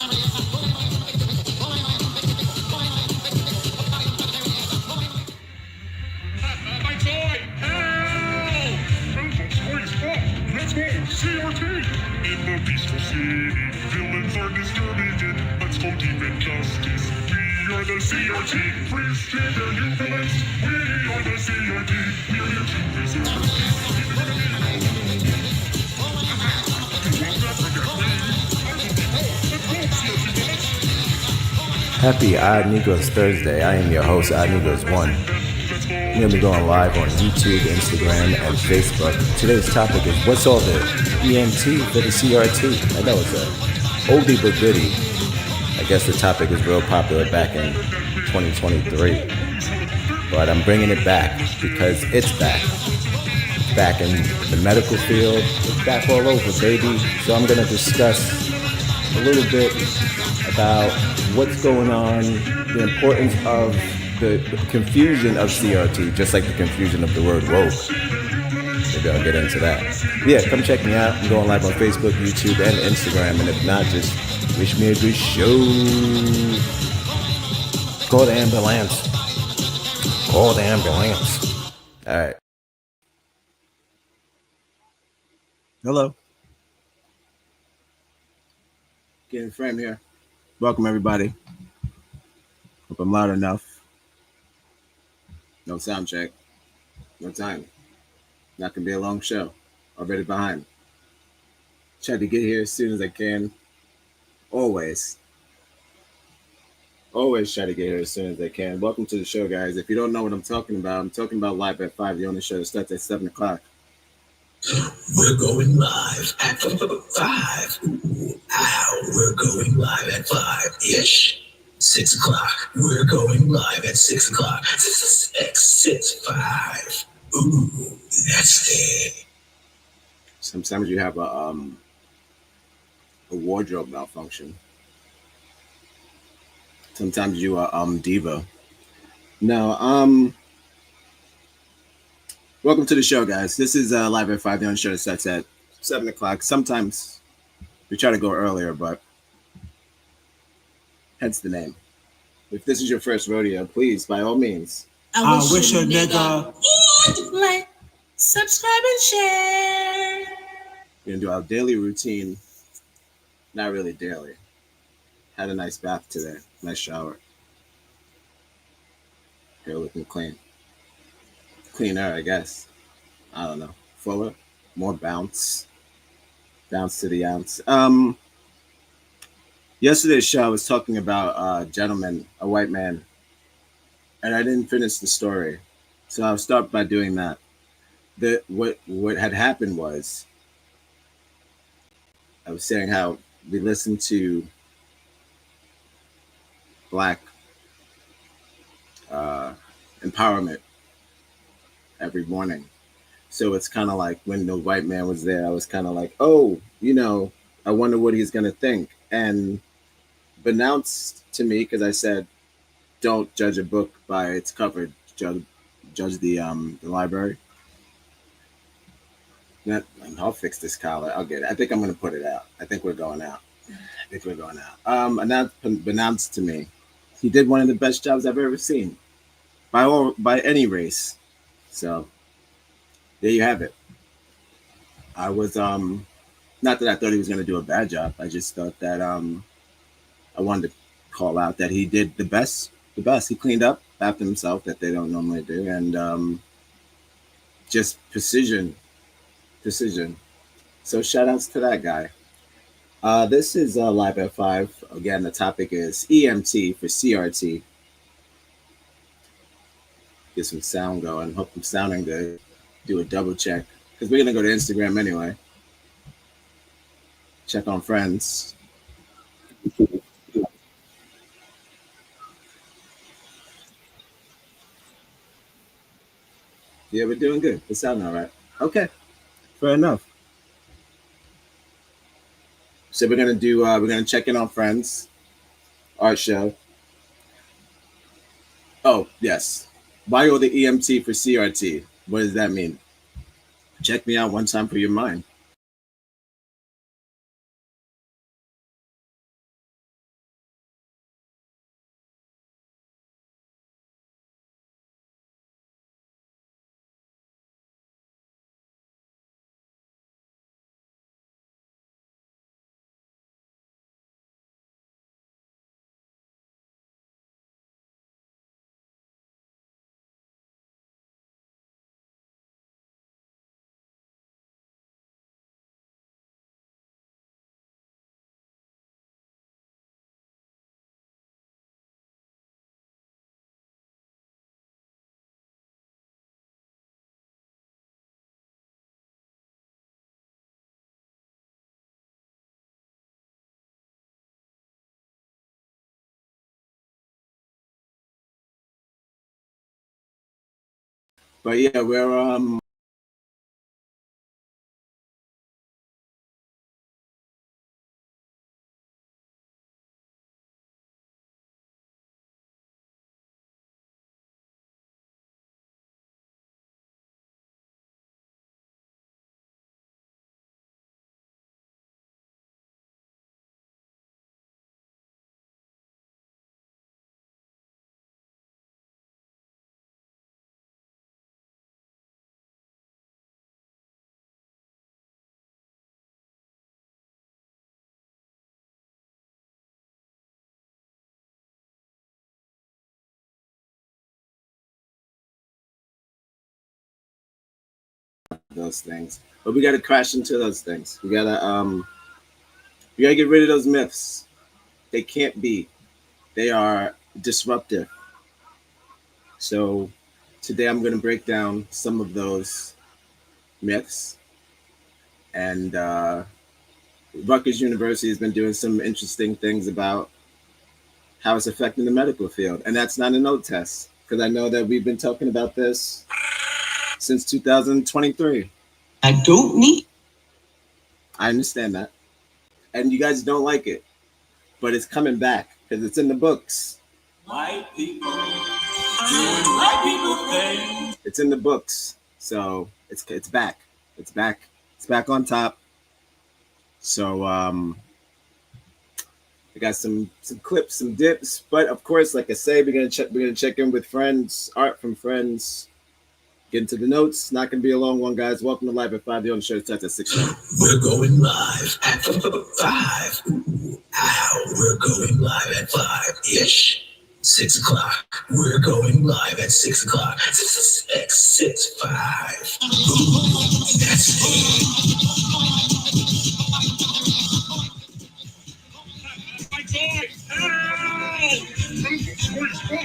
My toy! Help! Pencils, toys, pop! Let's go! C.R.T! In the peaceful city, villains are distributed. Let's go deep in justice. We are the C.R.T. Please trigger you villains. We are the C.R.T. We are here to preserve. Happy Odd Negroes Thursday. I am your host, Odd Negroes 1. We're going to be going live on YouTube, Instagram, and Facebook. Today's topic is what's all the E.M.T. for the C.R.T.? I know it's a oldie but goodie. I guess the topic was real popular back in 2023. But I'm bringing it back because it's back. It's back in the medical field. It's back all over, baby. So I'm going to discuss a little bit about what's going on, the importance of the confusion of CRT, just like the confusion of the word woke. Maybe I'll get into that. Yeah, come check me out. I'm going live on Facebook, YouTube, and Instagram. And if not, just wish me a good show. Call the ambulance. Call the ambulance. All right. Hello. Getting frame here. Welcome, everybody. Hope I'm loud enough. No sound check. No time. Not gonna be a long show. Already behind. Try to get here as soon as I can. Always try to get here as soon as I can. Welcome to the show, guys. If you don't know what I'm talking about Live at 5, the only show that starts at 7 o'clock. We're going live at 5. We're going live at 5-ish. 6 o'clock. We're going live at 6 o'clock. 6, 5. Ooh, that's it. Sometimes you have a wardrobe malfunction. Sometimes you are diva. No, welcome to the show, guys. This is Live at 5, the only show that starts at 7 o'clock. Sometimes we try to go earlier, but hence the name. If this is your first rodeo, please, by all means, I wish a nigga would like, subscribe, and share. We're going to do our daily routine. Not really daily. Had a nice bath today. Nice shower. Hair looking clean. Cleaner, I guess. I don't know. Fuller. More bounce. Bounce to the ounce. Yesterday's show, I was talking about a gentleman, a white man, and I didn't finish the story. So I'll start by doing that. What had happened was, I was saying how we listened to Black empowerment every morning. So it's kind of like when the white man was there, I was kind of like, oh, I wonder what he's going to think. And announced to me, because I said, don't judge a book by its cover, judge the library. I'll fix this collar. I'll get it. I think I'm going to put it out. I think we're going out. Announced to me, he did one of the best jobs I've ever seen by any race. So there you have it. I was not that I thought he was going to do a bad job. I just thought that I wanted to call out that he did the best. He cleaned up after himself that they don't normally do, and just precision. So shout outs to that guy. This is Live at 5. Again, the topic is E.M.T. for C.R.T. Get some sound going. Hope I'm sounding good. Do a double check, because we're going to go to Instagram anyway. Check on friends. Yeah, we're doing good. We're sounding all right. Okay, fair enough. So we're gonna check in on friends, art show. Oh yes, why all the E.M.T. for C.R.T.? What does that mean? Check me out one time for your mind. But yeah, we're those things. But we gotta crash into those things. We gotta get rid of those myths. They can't be. They are disruptive. So today I'm gonna break down some of those myths. And Rutgers University has been doing some interesting things about how it's affecting the medical field. And that's not a note test, because I know that we've been talking about this since 2023. I don't need. I understand that. And you guys don't like it, but it's coming back because it's in the books. White people doing white people things. It's in the books. So it's back. It's back. It's back on top. So we got some clips, some dips, but of course, like I say, we're gonna check in with friends, art from friends. Get into the notes. Not gonna be a long one, guys. Welcome to Live at 5. The on the show starts at 6. We're going live at 5. Ooh, ow, we're going live at 5-ish. 6 o'clock. We're going live at 6 o'clock. 6, 5. Ooh, that's it. My God! Help! Let's go!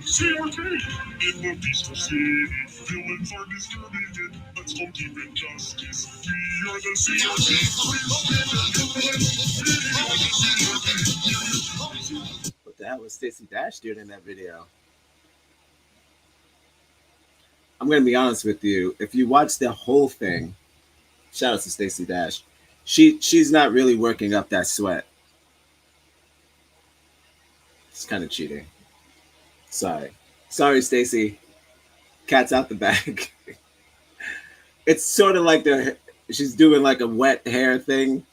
C.R.T. In the peaceful city, villains are distributed. Let's go keep injustice. We are the C.R.T. What the hell was Stacey Dash doing in that video? I'm gonna be honest with you. If you watch the whole thing, shout out to Stacey Dash. She's not really working up that sweat. It's kind of cheating. Sorry, Stacey. Cat's out the bag. It's sort of like she's doing like a wet hair thing.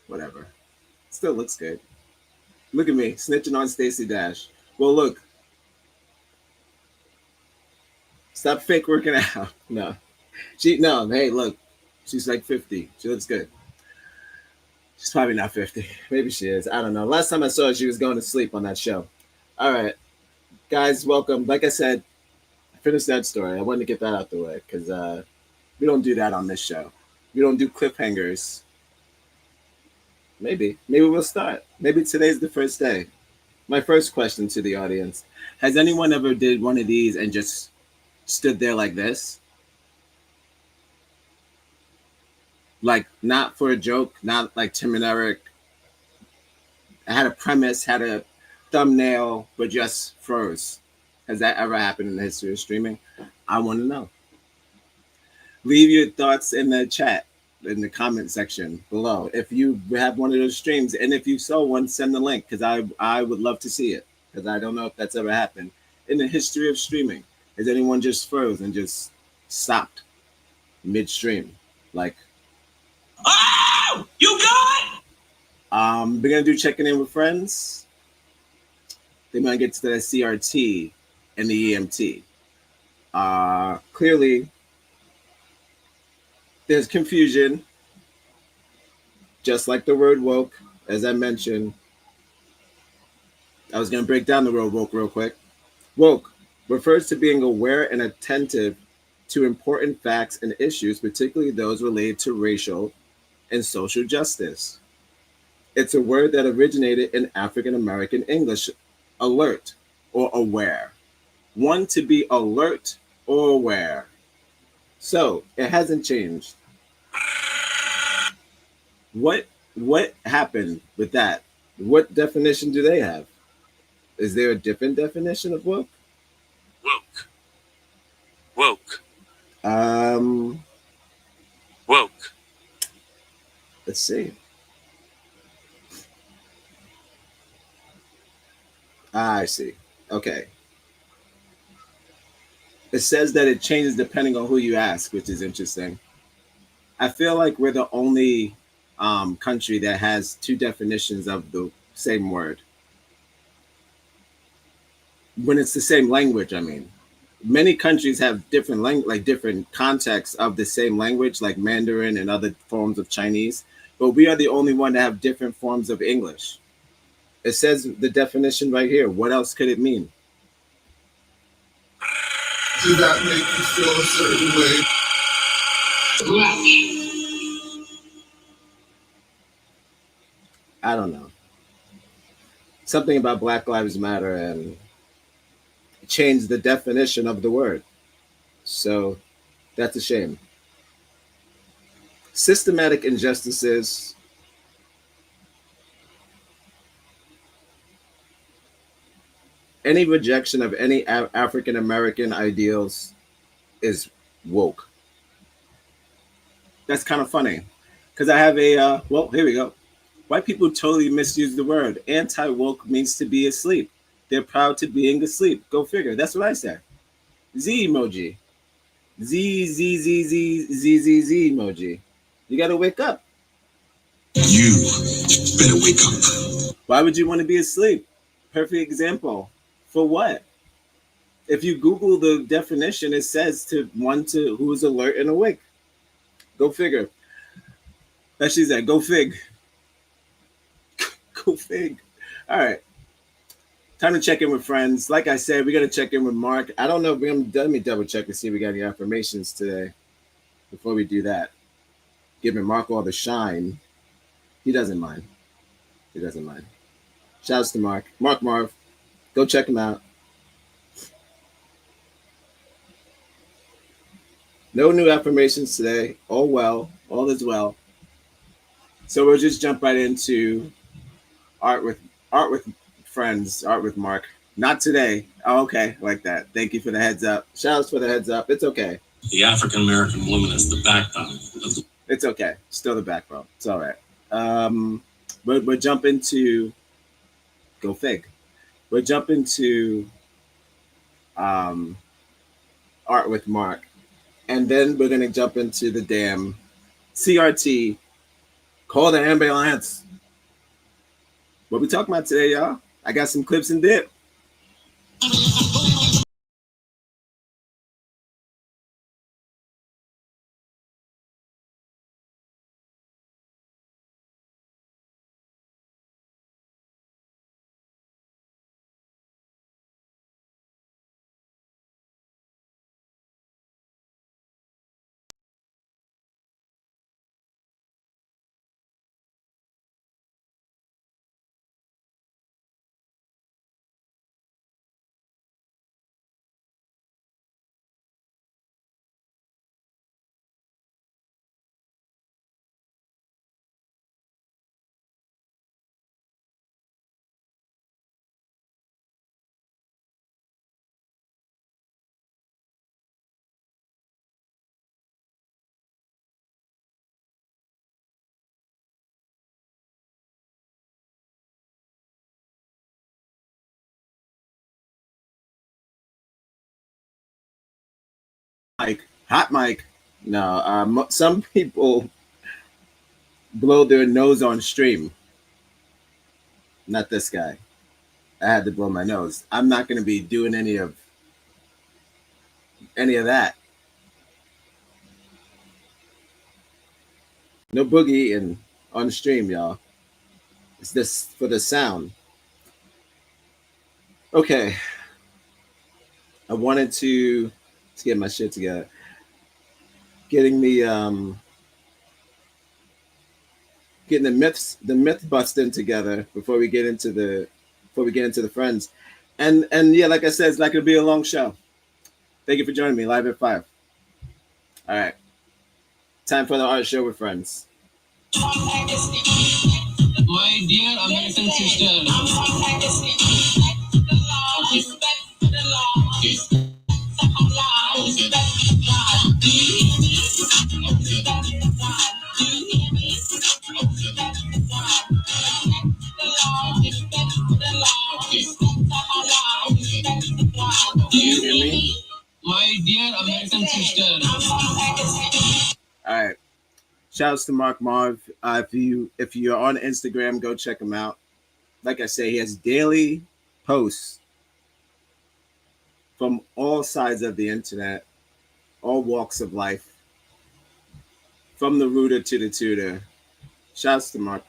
Whatever. Still looks good. Look at me snitching on Stacey Dash. Well, look. Stop fake working out. No. Hey, look. She's like 50. She looks good. She's probably not 50. Maybe she is. I don't know. Last time I saw her, she was going to sleep on that show. All right. Guys, welcome. Like I said, I finished that story. I wanted to get that out the way because we don't do that on this show. We don't do cliffhangers. Maybe we'll start. Maybe today's the first day. My first question to the audience: has anyone ever did one of these and just stood there like this? Like, not for a joke, not like Tim and Eric. I had a premise, had a thumbnail, but just froze. Has that ever happened in the history of streaming? I want to know. Leave your thoughts in the chat, in the comment section below. If you have one of those streams, and if you saw one, send the link, because I would love to see it, because I don't know if that's ever happened in the history of streaming. Has anyone just froze and just stopped midstream? Like, Oh, you got it? we're gonna do checking in with friends. Then we're gonna get to the C.R.T. and the E.M.T. Clearly, there's confusion, just like the word woke, as I mentioned. I was going to break down the word woke real quick. Woke refers to being aware and attentive to important facts and issues, particularly those related to racial and social justice. It's a word that originated in African American English, alert or aware. One to be alert or aware. So it hasn't changed. What happened with that? What definition do they have? Is there a different definition of woke? Woke. Woke. Woke. Let's see. I see. Okay. It says that it changes depending on who you ask, which is interesting. I feel like we're the only country that has two definitions of the same word. When it's the same language, I mean. Many countries have different like different contexts of the same language, like Mandarin and other forms of Chinese, but we are the only one that have different forms of English. It says the definition right here. What else could it mean? Did that make you feel a certain way? I don't know. Something about Black Lives Matter and changed the definition of the word. So that's a shame. Systematic injustices. Any rejection of any African American ideals is woke. That's kind of funny because I have a, well, here we go. White people totally misuse the word. Anti-woke means to be asleep. They're proud to being asleep. Go figure. That's what I said. Z emoji. Z emoji. You got to wake up. You better wake up. Why would you want to be asleep? Perfect example. For what? If you Google the definition, it says to one to who is alert and awake. Go figure. That she said, go fig. Go fig. All right. Time to check in with friends. Like I said, we got to check in with Mark. I don't know. Let me double check to see if we got any affirmations today before we do that. Giving Mark all the shine. He doesn't mind. He doesn't mind. Shouts to Mark. Mark Marv. Go check him out. No new affirmations today. All well. All is well. So we'll just jump right into art with friends, art with Mark. Not today. Oh, okay, like that. Thank you for the heads up. Shouts for the heads up. It's okay. The African American woman is the backbone of the. It's okay. Still the backbone. It's all right. We're jumping to go fig. We're jumping to art with Mark, and then we're gonna jump into the damn C.R.T. Call the ambulance. What we talking about today, y'all? I got some clips and dip. Hot mic. No, some people blow their nose on stream. Not this guy. I had to blow my nose. I'm not going to be doing any of that. No boogie and on stream, y'all. It's this for the sound. Okay. I wanted to get my shit together. Getting the myth busting together before we get into the friends. And yeah, like I said, it's not gonna be a long show. Thank you for joining me live at 5. All right. Time for the art show with friends. My dear American sister, All right. Shouts to Mark Marv. If you're on Instagram, go check him out. Like I say, he has daily posts from all sides of the internet, all walks of life, from the rooter to the tutor. Shouts to Mark.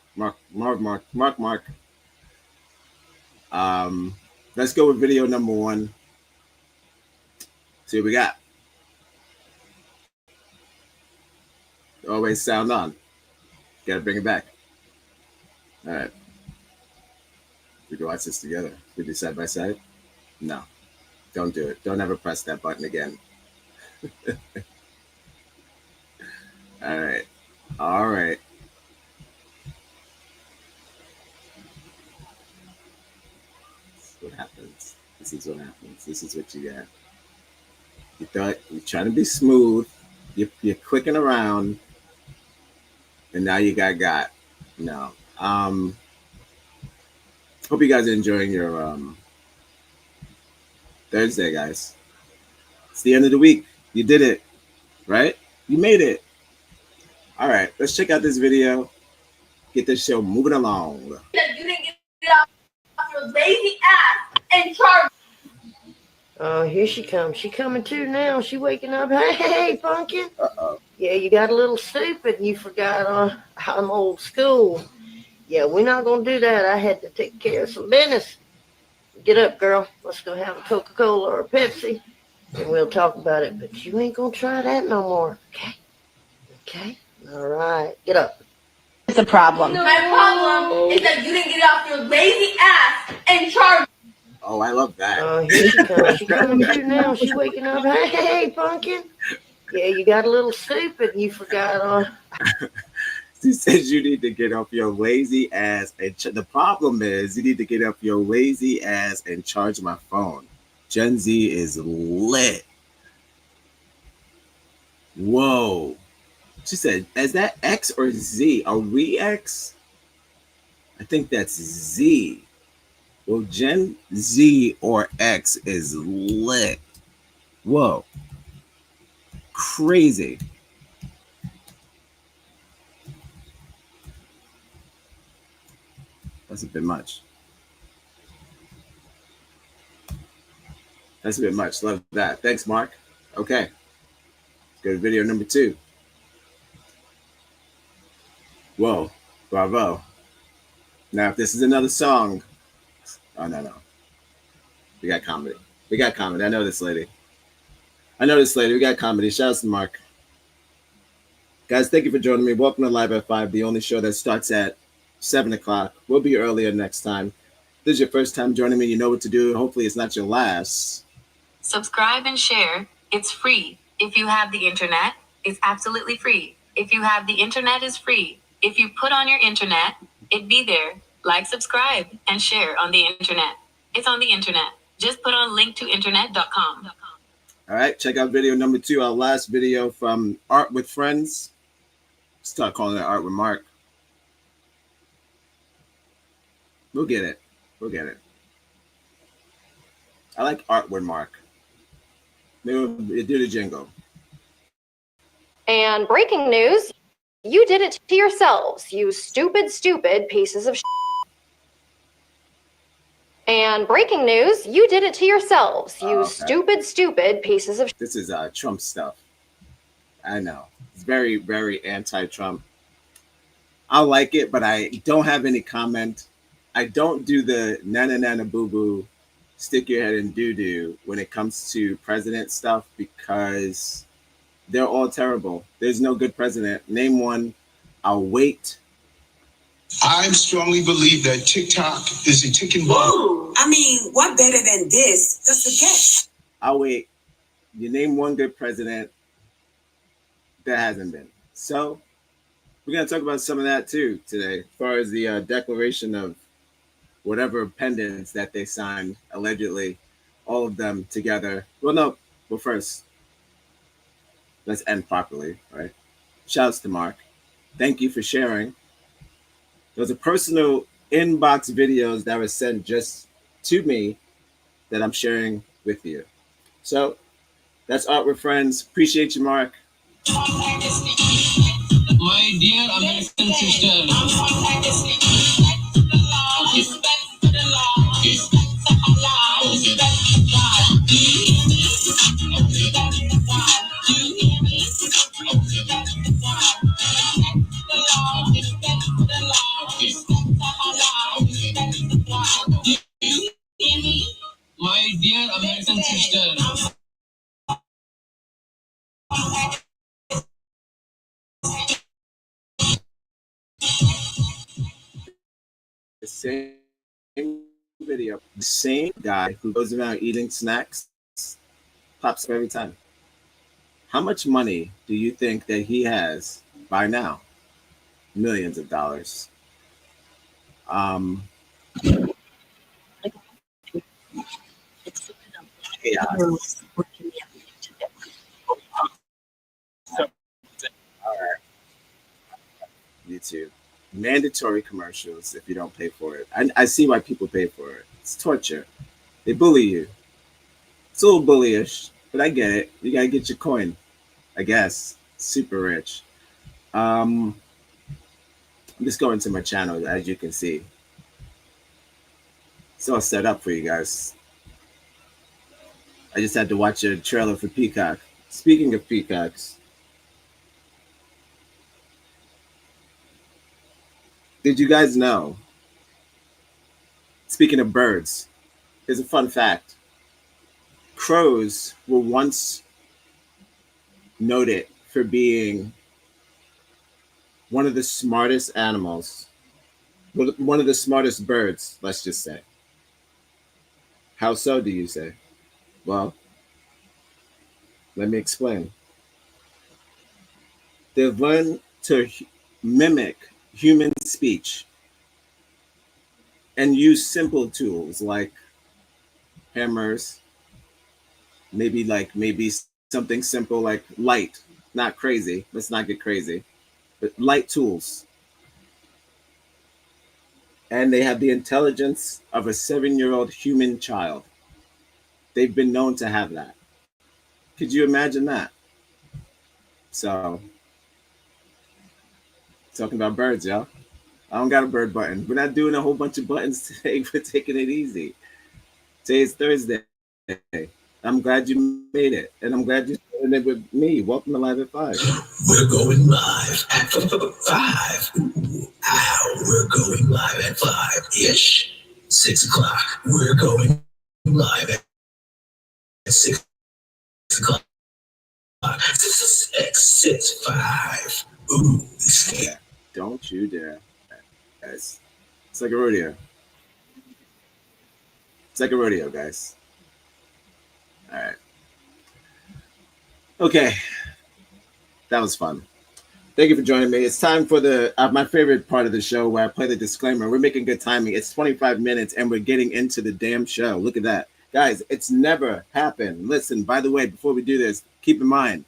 Let's go with video number one. See what we got. Always sound on. Gotta bring it back. All right. We can watch this together. We do side by side. No, don't do it. Don't ever press that button again. All right. All right. This is what happens. This is what happens. This is what you got. You thought you're trying to be smooth. You're clicking around, and now you got. No. Hope you guys are enjoying your Thursday, guys. It's the end of the week. You did it, right? You made it. All right, let's check out this video. Get this show moving along. That you didn't get off your lazy ass and charge. Oh, here she comes. She coming too now. She waking up. Hey, Pumpkin. Uh-oh. Yeah, you got a little stupid. You forgot I'm old school. Yeah, we're not going to do that. I had to take care of some business. Get up, girl. Let's go have a Coca-Cola or a Pepsi, and we'll talk about it. But you ain't going to try that no more, okay? Okay? All right. Get up. It's a problem. My problem is that you didn't get off your lazy ass and charge. Oh, I love that. Oh, here she comes. She coming too now. She waking up. Hey, Pumpkin. Yeah, you got a little stupid. You forgot She says you need to get off your lazy ass. And the problem is you need to get off your lazy ass and charge my phone. Gen Z is lit. Whoa. She said, is that X or Z? Are we X? I think that's Z. Well, Gen Z or X is lit. Whoa. Crazy. That's a bit much. That's a bit much. Love that. Thanks, Mark. Okay. Let's go to video number 2. Whoa. Bravo. Now, if this is another song. Oh, no. We got comedy. We got comedy. I know this lady. We got comedy. Shout out to Mark. Guys, thank you for joining me. Welcome to Live at 5, the only show that starts at 7 o'clock. We'll be earlier next time. If this is your first time joining me, you know what to do. Hopefully it's not your last. Subscribe and share. It's free. If you have the internet, it's absolutely free. If you have the internet, it's free. If you put on your internet, it'd be there. Like, subscribe, and share on the internet. It's on the internet. Just put on linktointernet.com. All right, check out video number 2, our last video from Art with Friends. Start calling it Art with Mark. We'll get it. I like Art with Mark. Maybe do the jingle. And breaking news, you did it to yourselves, you stupid pieces of shit. And breaking news, you did it to yourselves, you stupid pieces of shit. This is Trump stuff. I know. It's very, very anti-Trump. I like it, but I don't have any comment. I don't do the nana boo boo, stick your head in doo doo when it comes to president stuff because they're all terrible. There's no good president. Name one. I'll wait. I strongly believe that TikTok is a ticking bomb. I mean, what better than this? Just a guess. I'll wait. You name one good president. There hasn't been. So we're going to talk about some of that too today, as far as the declaration of whatever pendants that they signed, allegedly, all of them together. Well, first, let's end properly, right? Shouts to Mark. Thank you for sharing. Those are personal inbox videos that were sent just to me that I'm sharing with you. So That's Art with Friends. Appreciate you, Mark. My dear American sister. My dear American sister. The same video, the same guy who goes around eating snacks pops up every time. How much money do you think that he has by now? Millions of dollars. Chaos. All right. YouTube. Mandatory commercials if you don't pay for it. I see why people pay for it. It's torture. They bully you. It's a little bullyish, but I get it. You gotta get your coin, I guess. Super rich. I'm just going to my channel, as you can see. It's all set up for you guys. I just had to watch a trailer for Peacock. Speaking of peacocks, did you guys know? Speaking of birds, here's a fun fact. Crows were once noted for being one of the smartest animals, one of the smartest birds, let's just say. How so, do you say? Well, let me explain. They've learned to mimic human speech and use simple tools like hammers, maybe something simple like light, not crazy. Let's not get crazy, but light tools. And they have the intelligence of a 7-year-old human child. They've been known to have that. Could you imagine that? So, talking about birds, y'all. I don't got a bird button. We're not doing a whole bunch of buttons today. We're taking it easy. Today's Thursday. I'm glad you made it, and I'm glad you're doing it with me. Welcome to Live at 5. We're going live at 5. Ooh, ow, we're going live at 5-ish. 6 o'clock. We're going live at 6 o'clock. 6, 5. Ooh, Yeah, don't you dare. Guys. It's like a rodeo. It's like a rodeo, guys. All right. Okay. That was fun. Thank you for joining me. It's time for the my favorite part of the show where I play the disclaimer. We're making good timing. It's 25 minutes and we're getting into the damn show. Look at that. Guys, it's never happened. Listen, by the way, before we do this, keep in mind.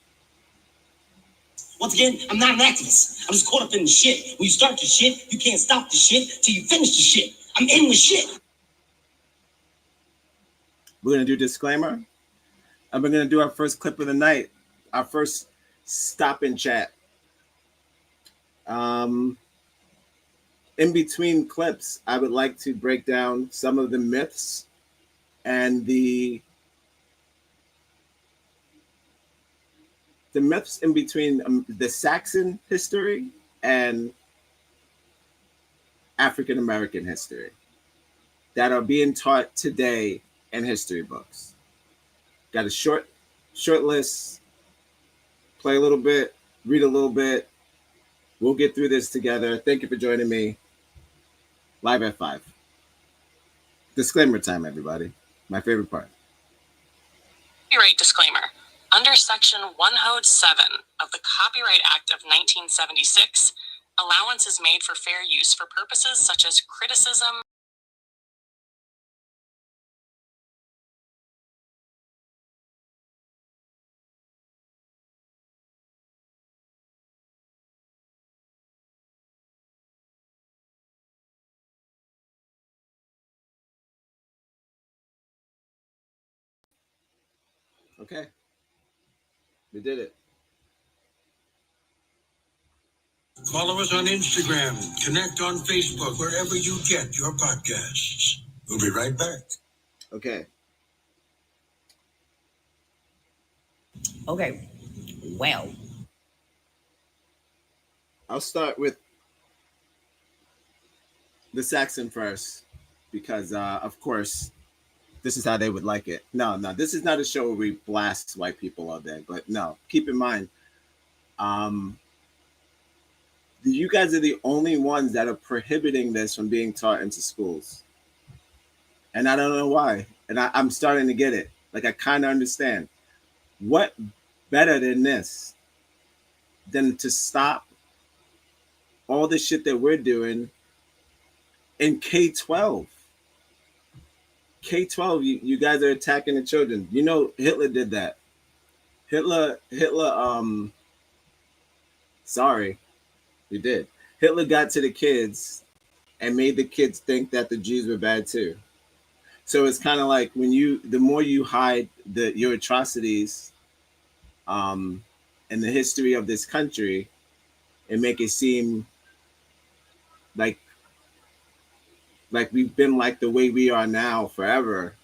Once again, I'm not an activist. I'm just caught up in the shit. When you start the shit, you can't stop the shit till you finish the shit. I'm in the shit. We're going to do disclaimer. And we're going to do our first clip of the night. Our first stop and chat. In between clips, I would like to break down some of the myths and the myths in between the Saxon history and African American history that are being taught today in history books. Got a short list. Play a little bit, read a little bit. We'll get through this together. Thank you for joining me. Live at 5. Disclaimer time, everybody. My favorite part. Copyright disclaimer. Under Section 107 of the Copyright Act of 1976, allowance is made for fair use for purposes such as criticism. Okay. We did it. Follow us on Instagram, connect on Facebook, wherever you get your podcasts. We'll be right back. Okay. Okay. Well. I'll start with the Saxon first because, of course, this is how they would like it. No, this is not a show where we blast white people all day. But no, keep in mind, you guys are the only ones that are prohibiting this from being taught into schools. And I don't know why. And I'm starting to get it. Like, I kind of understand. What better than this than to stop all the shit that we're doing in K-12? K-12, you guys are attacking the children. You know, Hitler did that. Hitler, sorry, he did. Hitler got to the kids and made the kids think that the Jews were bad too. So it's kind of like the more you hide your atrocities, in the history of this country, and make it seem like we've been like the way we are now forever.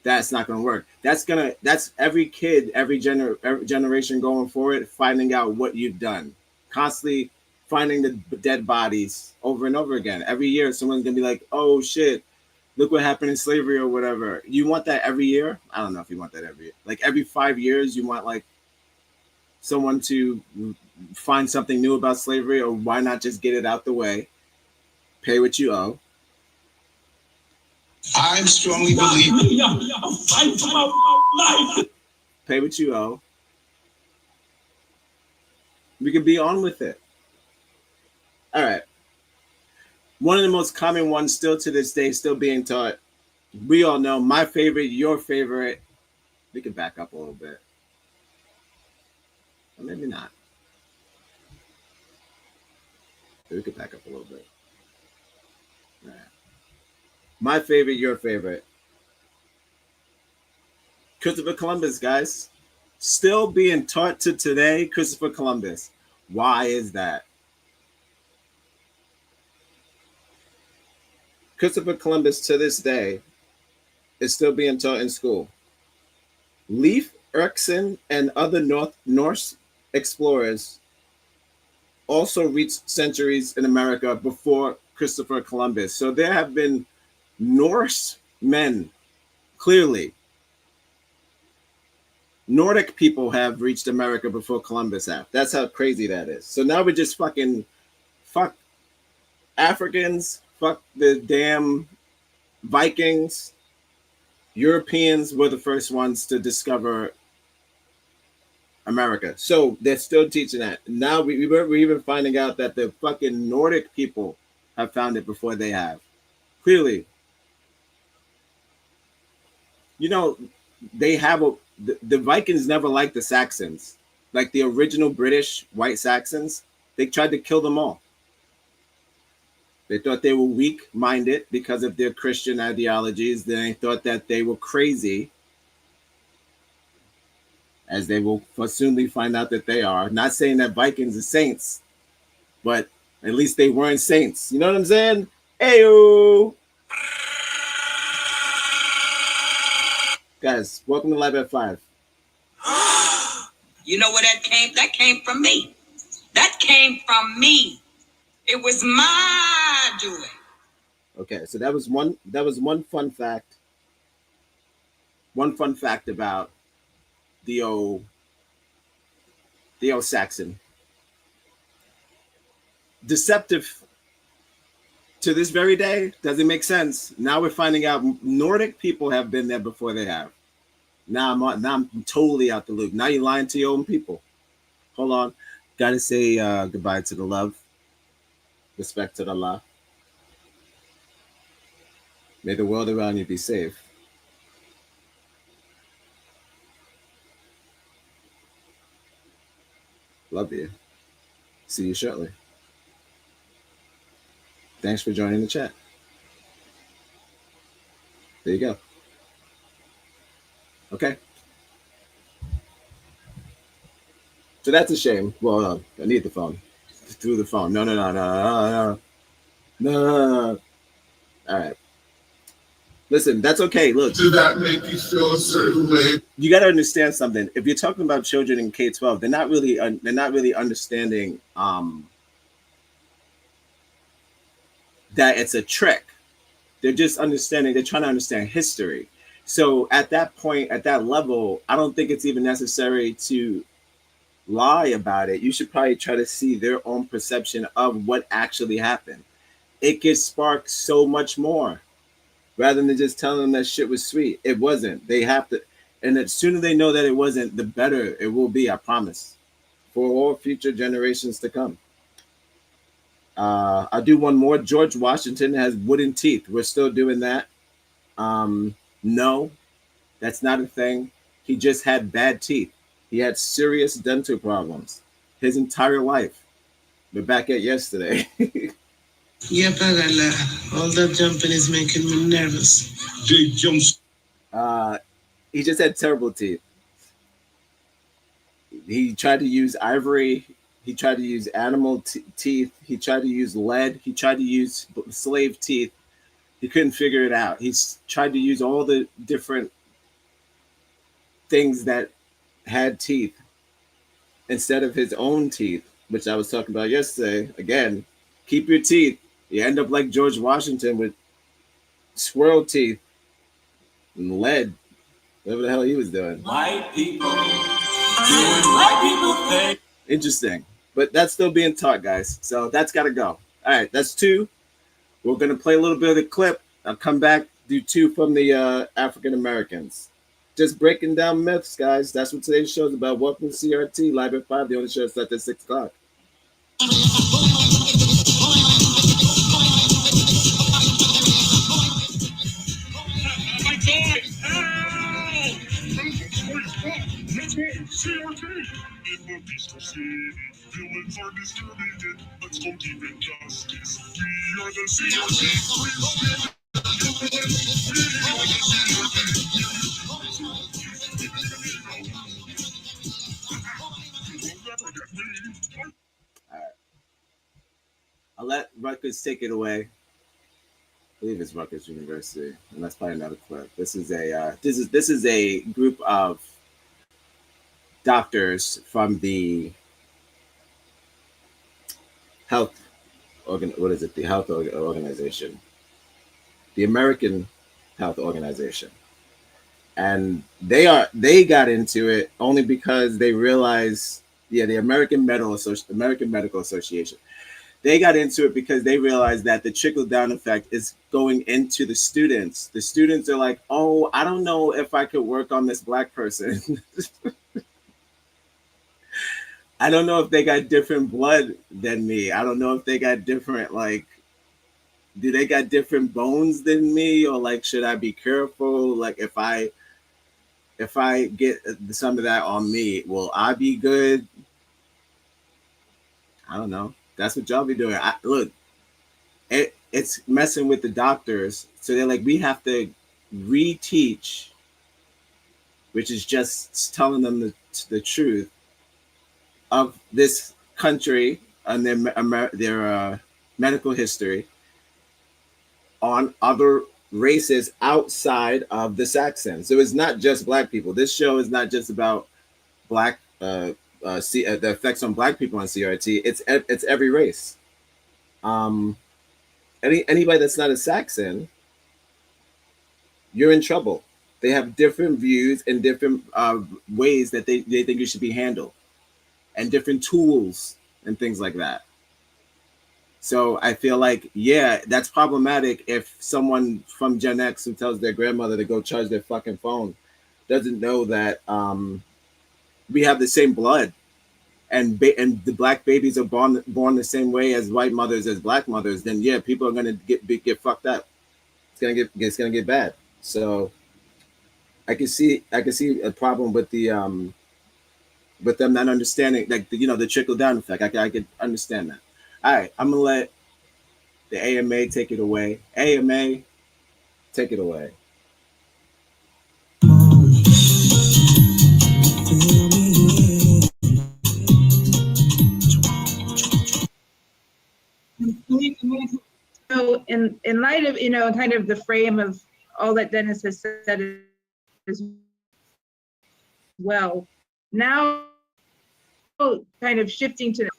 That's not going to work. That's every kid, every generation going forward, finding out what you've done, constantly finding the dead bodies over and over again. Every year, someone's going to be like, oh shit, look what happened in slavery or whatever. You want that every year? I don't know if you want that every year. Like every 5 years, you want like someone to find something new about slavery, or why not just get it out the way, pay what you owe. I strongly believe. Fight for my life. Pay what you owe. We can be on with it. All right. One of the most common ones still to this day, still being taught. We all know my favorite, your favorite. We can back up a little bit. Or maybe not. We could back up a little bit. All right. My favorite, your favorite. Christopher Columbus, guys. Still being taught to today, Christopher Columbus. Why is that? Christopher Columbus to this day is still being taught in school. Leif Erikson and other Norse explorers also reached centuries in America before Christopher Columbus. So there have been Norse men, clearly. Nordic people have reached America before Columbus have. That's how crazy that is. So now we're just fuck Africans, fuck the damn Vikings. Europeans were the first ones to discover America. So they're still teaching that. Now we're even finding out that the fucking Nordic people have found it before they have. Clearly. You know, they have the Vikings never liked the Saxons. Like the original British white Saxons, they tried to kill them all. They thought they were weak-minded because of their Christian ideologies. Then they thought that they were crazy, as they will soonly find out that they are. Not saying that Vikings are saints, but at least they weren't saints. You know what I'm saying? Ayo! Guys, welcome to Live at 5. You know where that came? That came from me. That came from me. It was my doing. Okay, so that was one fun fact. One fun fact about the old Saxon. Deceptive to this very day. Doesn't make sense. Now we're finding out Nordic people have been there before they have. Now I'm totally out the loop. Now you're lying to your own people. Hold on. Gotta say goodbye to the love. Respect to the Allah. May the world around you be safe. Love you. See you shortly. Thanks for joining the chat. There you go. Okay. So that's a shame. Well, I need the phone. Through the phone. No. All right. Listen, that's okay. Look. Did that make you feel a certain way? You got to understand something. If you're talking about children in K-12, they're not really understanding that it's a trick. They're just understanding. They're trying to understand history. So at that point, at that level, I don't think it's even necessary to lie about it. You should probably try to see their own perception of what actually happened. It could spark so much more rather than just telling them that shit was sweet. It wasn't. They have to, and the sooner they know that it wasn't, the better it will be, I promise, for all future generations to come. I'll do one more. George Washington has wooden teeth. We're still doing that. No, that's not a thing. He just had bad teeth. He had serious dental problems his entire life. We're back at yesterday. Yeah, Pagala. All that jumping is making me nervous. Jake jumps. He just had terrible teeth. He tried to use ivory. He tried to use animal teeth. He tried to use lead. He tried to use slave teeth. He couldn't figure it out. He's tried to use all the different things that had teeth instead of his own teeth, which I was talking about yesterday. Again, keep your teeth. You end up like George Washington with squirrel teeth and lead. Whatever the hell he was doing. White people doing white people things. Interesting. But that's still being taught, guys. So that's got to go. All right, that's two. We're going to play a little bit of the clip. I'll come back, do two from the African Americans. Just breaking down myths, guys. That's what today's show is about. Welcome to C.R.T. Live at 5. The only show starts at 6 o'clock. Let's go, C.R.T. In the peaceful city, villains are distributed. Let's go deep in justice. We are the C.R.T. All right. I'll let Rutgers take it away. I believe it's Rutgers University, and that's probably another clip. This is a group of doctors from the health organization, the American Health Organization, and they got into it only because they realized, the American Medical Association. They got into it because they realized that the trickle-down effect is going into the students. The students are like, oh, I don't know if I could work on this black person. I don't know if they got different blood than me. I don't know if they got different, do they got different bones than me? Or should I be careful? If I get some of that on me, will I be good? I don't know. That's what y'all be doing. Look, it's messing with the doctors. So they're like, we have to reteach, which is just telling them the truth of this country and their medical history on other races outside of the Saxons. So it's not just black people. This show is not just about black the effects on black people on CRT. It's every race. Anybody that's not a Saxon, you're in trouble. They have different views and different ways that they think it should be handled, and different tools and things like that. So I feel like, that's problematic if someone from Gen X who tells their grandmother to go charge their fucking phone doesn't know that we have the same blood, and the black babies are born the same way as white mothers, as black mothers. Then people are gonna get fucked up. It's gonna get bad. So I can see a problem with them not understanding, the trickle down effect. I could understand that. All right, I'm gonna let the AMA take it away. AMA, take it away. in light of, kind of the frame of all that Dennis has said as well, now kind of shifting to,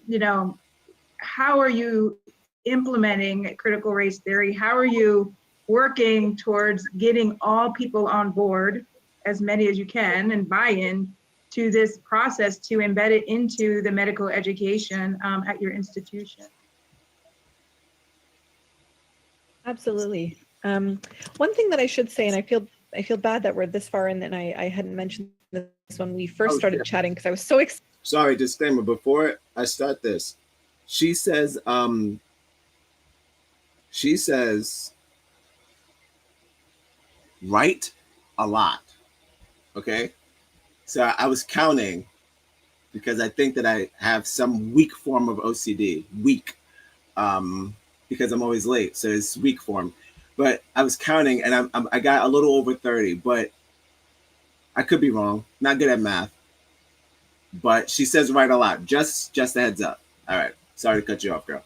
how are you implementing critical race theory? How are you working towards getting all people on board, as many as you can, and buy-in to this process to embed it into the medical education at your institution? Absolutely. One thing that I should say, and I feel bad that we're this far in, and I hadn't mentioned this when we first started chatting, because I was so excited. Sorry, disclaimer, before I start this, she says, write a lot, okay? So I was counting because I think that I have some weak form of OCD, because I'm always late, so it's weak form. But I was counting, and I got a little over 30, but I could be wrong. Not good at math. But she says write a lot. Just a heads up. All right. Sorry to cut you off, girl.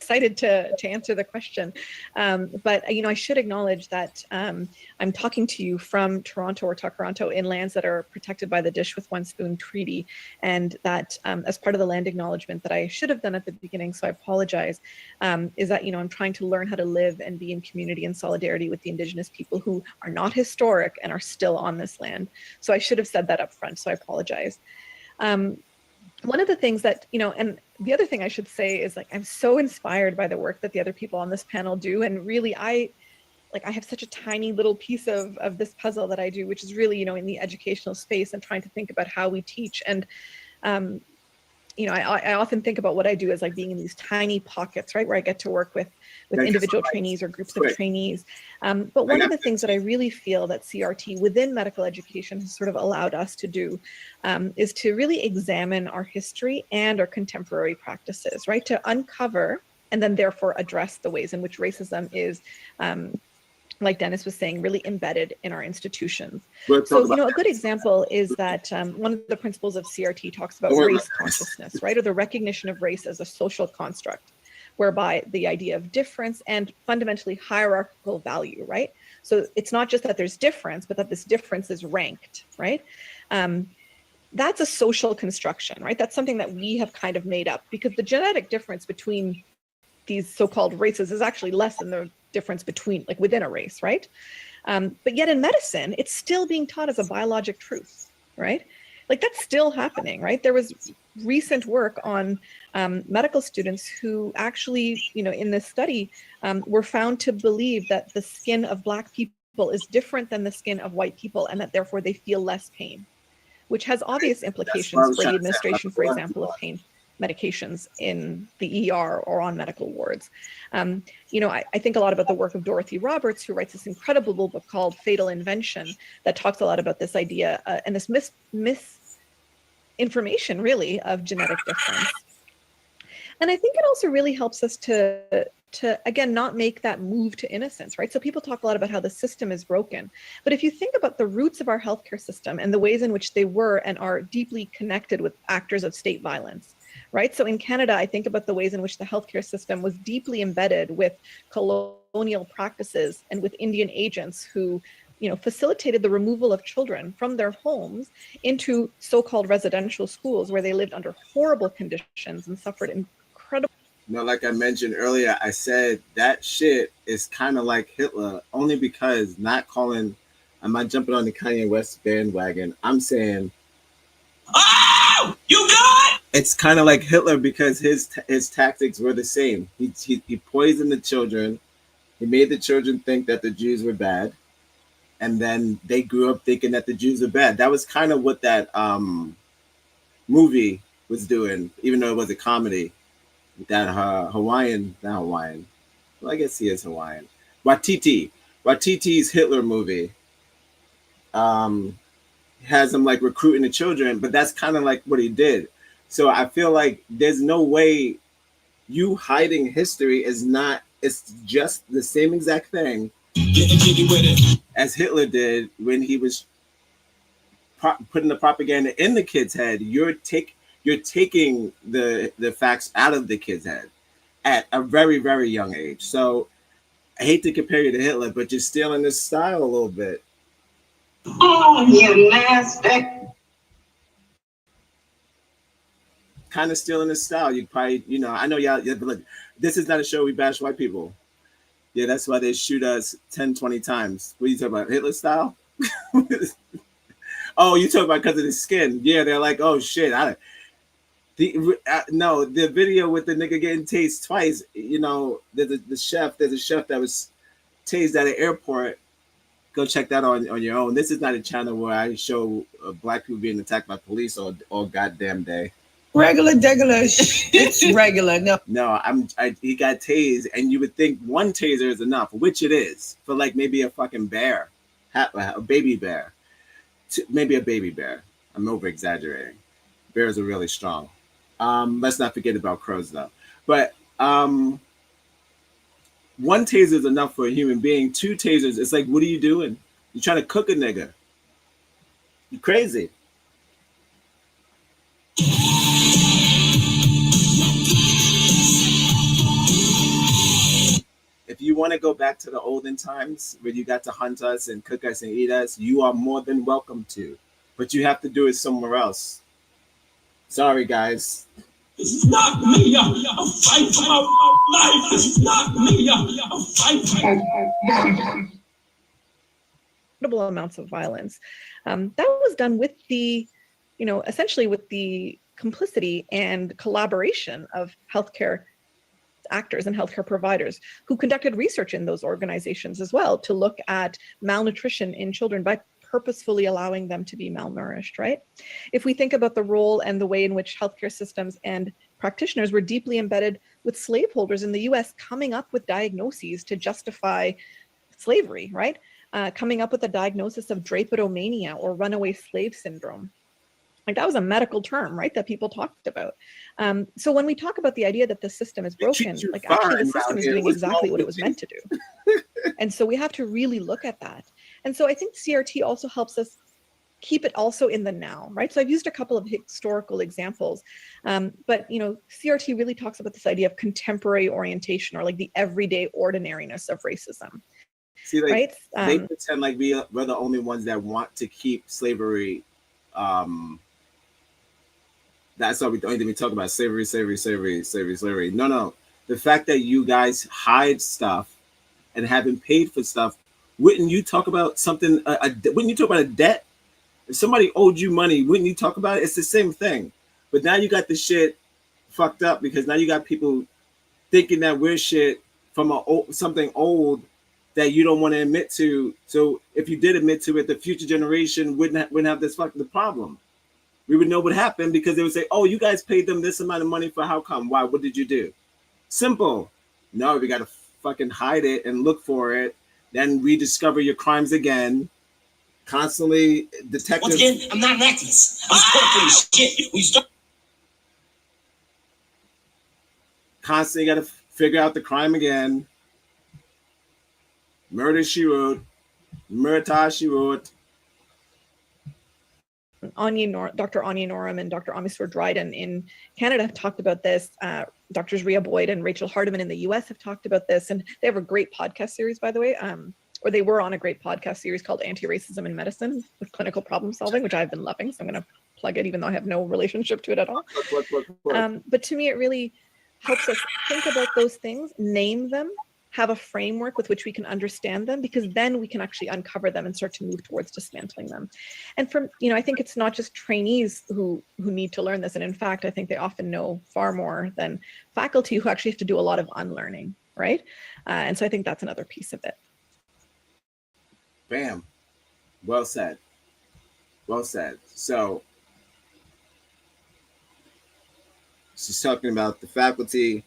Excited to answer the question, but I should acknowledge that I'm talking to you from Toronto or Toronto in lands that are protected by the Dish with One Spoon Treaty, and that as part of the land acknowledgement that I should have done at the beginning, so I apologize, is that I'm trying to learn how to live and be in community and solidarity with the Indigenous people who are not historic and are still on this land. So I should have said that up front, so I apologize. One of the things that, and the other thing I should say is, like, I'm so inspired by the work that the other people on this panel do. And really, I have such a tiny little piece of this puzzle that I do, which is really, in the educational space and trying to think about how we teach. And, I often think about what I do as like being in these tiny pockets, right, where I get to work with individual trainees or groups of trainees. But one of the things that I really feel that C.R.T. within medical education has sort of allowed us to do is to really examine our history and our contemporary practices, right, to uncover and then therefore address the ways in which racism is, like Dennis was saying, really embedded in our institutions. So, a good example is that one of the principles of C.R.T. talks about race consciousness, right, or the recognition of race as a social construct, whereby the idea of difference and fundamentally hierarchical value, right? So it's not just that there's difference, but that this difference is ranked, right? That's a social construction, right? That's something that we have kind of made up, because the genetic difference between these so-called races is actually less than the difference between, like, within a race, right? But yet in medicine, it's still being taught as a biologic truth, right? Like, that's still happening, right? There was recent work on medical students who actually, in this study, were found to believe that the skin of Black people is different than the skin of white people, and that therefore they feel less pain, which has obvious implications for the administration, for example, of pain medications in the ER or on medical wards. I think a lot about the work of Dorothy Roberts, who writes this incredible book called Fatal Invention that talks a lot about this idea and this misinformation, really, of genetic difference. And I think it also really helps us to again, not make that move to innocence, right? So people talk a lot about how the system is broken. But if you think about the roots of our healthcare system and the ways in which they were and are deeply connected with actors of state violence, right? So in Canada, I think about the ways in which the healthcare system was deeply embedded with colonial practices and with Indian agents who, facilitated the removal of children from their homes into so-called residential schools where they lived under horrible conditions and suffered incredible. Like I mentioned earlier, I said that shit is kind of like Hitler, only because I'm not jumping on the Kanye West bandwagon. I'm saying, oh, you good? It's kind of like Hitler because his tactics were the same. He poisoned the children. He made the children think that the Jews were bad. And then they grew up thinking that the Jews were bad. That was kind of what that movie was doing, even though it was a comedy. That not Hawaiian. Well, I guess he is Hawaiian. Watiti's Hitler movie has him like recruiting the children, but that's kind of like what he did. So I feel like there's no way you hiding history it's just the same exact thing as Hitler did when he was putting the propaganda in the kid's head. you're taking the facts out of the kid's head at a very, very young age. So I hate to compare you to Hitler, but you're stealing his style a little bit. Oh, you nasty. Kind of stealing his style. You probably, I know y'all, but look, this is not a show we bash white people. Yeah, that's why they shoot us 10, 20 times. What are you talking about? Hitler style? Oh, you talking about because of his skin. Yeah, they're like, oh shit. No, the video with the nigga getting tased twice, there's a chef that was tased at an airport. Go check that on your own. This is not a channel where I show black people being attacked by police all goddamn day. Regular, it's regular. No, he got tased, and you would think one taser is enough, which it is for like maybe a fucking bear, a baby bear, maybe a baby bear. I'm over exaggerating. Bears are really strong. Let's not forget about crows though. But one taser is enough for a human being. Two tasers, it's like, what are you doing? You're trying to cook a nigga. You're crazy. If you want to go back to the olden times where you got to hunt us and cook us and eat us, you are more than welcome to. But you have to do it somewhere else. Sorry, guys. This is not me. I'm fighting for my life. This is not me. I'm fighting for my life. Incredible amounts of violence. That was done with the, essentially with the complicity and collaboration of healthcare actors and healthcare providers who conducted research in those organizations as well to look at malnutrition in children by purposefully allowing them to be malnourished, right? If we think about the role and the way in which healthcare systems and practitioners were deeply embedded with slaveholders in the US coming up with diagnoses to justify slavery, right? Coming up with a diagnosis of drapetomania or runaway slave syndrome. Like that was a medical term, right, that people talked about. So when we talk about the idea that the system is broken, like actually the system is doing exactly what it was meant to do. And so we have to really look at that. And so I think CRT also helps us keep it also in the now, right? So I've used a couple of historical examples, but CRT really talks about this idea of contemporary orientation or like the everyday ordinariness of racism. See, like, right? They pretend like we're the only ones that want to keep slavery. That's all we talk about, slavery. No. The fact that you guys hide stuff and haven't paid for stuff, wouldn't you talk about something? Wouldn't you talk about a debt? If somebody owed you money, wouldn't you talk about it? It's the same thing. But now you got the shit fucked up because now you got people thinking that we're shit from something old that you don't want to admit to. So if you did admit to it, the future generation wouldn't have this fucking problem. We would know what happened because they would say, oh, you guys paid them this amount of money for how come? Why? What did you do? Simple. No, we got to fucking hide it and look for it. Then rediscover your crimes again. Constantly, detectives. Once again, I'm not an activist. I'm just caught up in the shit. We start. Constantly got to figure out the crime again. Murder, she wrote. Murder, she wrote. Dr. Anya Norum and Dr. Amisur Dryden in Canada have talked about this. Doctors Rhea Boyd and Rachel Hardiman in the US have talked about this. And they have a great podcast series, by the way, or they were on a great podcast series called Anti-Racism in Medicine with Clinical Problem Solving, which I've been loving. So I'm going to plug it, even though I have no relationship to it at all. But to me, it really helps us think about those things, name them, have a framework with which we can understand them, because then we can actually uncover them and start to move towards dismantling them. And from, I think it's not just trainees who need to learn this. And in fact, I think they often know far more than faculty who actually have to do a lot of unlearning, right? And so I think that's another piece of it. Bam. Well said. Well said. So she's talking about the faculty,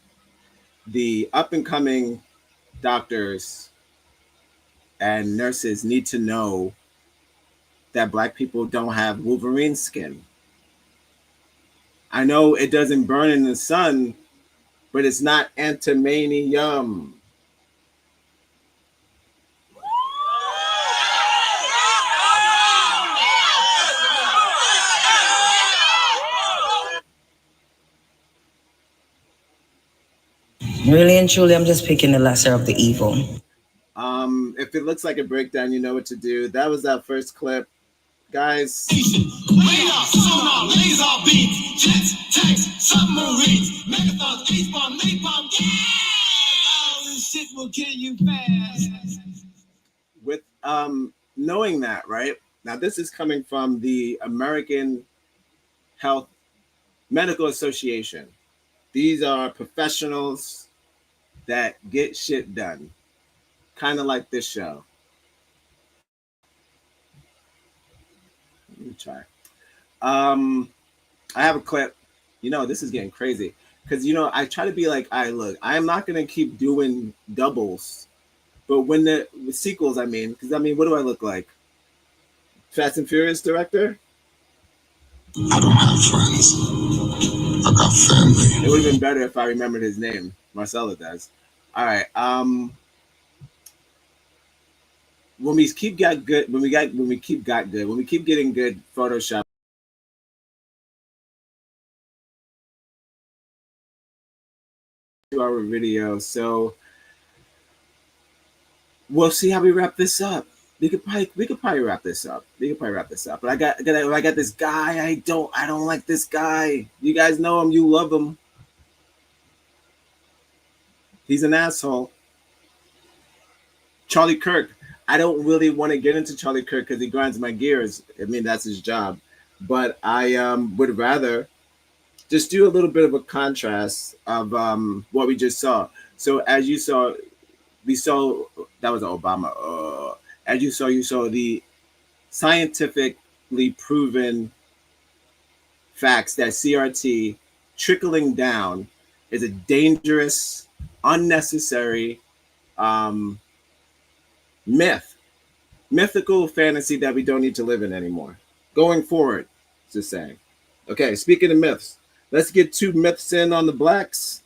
the up and coming doctors and nurses need to know that Black people don't have Wolverine skin. I know it doesn't burn in the sun, but it's not antimonium. Really and truly, I'm just picking the lesser of the evil. If it looks like a breakdown, you know what to do. That was that first clip, guys. Radar, sonar, laser beams, jets, tanks, submarines, megathons, H-bomb, napalm, yeah! Oh, this shit will kill you fast. With knowing that, right? Now this is coming from the American Health Medical Association. These are professionals that get shit done, kind of like this show. Let me try. I have a clip. You know, this is getting crazy because you know I try to be like, I look, I am not gonna keep doing doubles, but when the sequels, I mean, because I mean, what do I look like? Fast and Furious director? I don't have friends. I got family. It would have been better if I remembered his name. Marcella does. All right. When we keep getting good Photoshop to our video, so we'll see how we wrap this up. We could probably wrap this up. But I got this guy. I don't like this guy. You guys know him. You love him. He's an asshole. Charlie Kirk. I don't really want to get into Charlie Kirk because he grinds my gears. I mean, that's his job. But I would rather just do a little bit of a contrast of what we just saw. So as you saw, we saw that was Obama. As you saw the scientifically proven facts that C.R.T. trickling down is a dangerous, unnecessary mythical fantasy that we don't need to live in anymore. Going forward, just saying. Okay, speaking of myths, let's get 2 myths in on the blacks.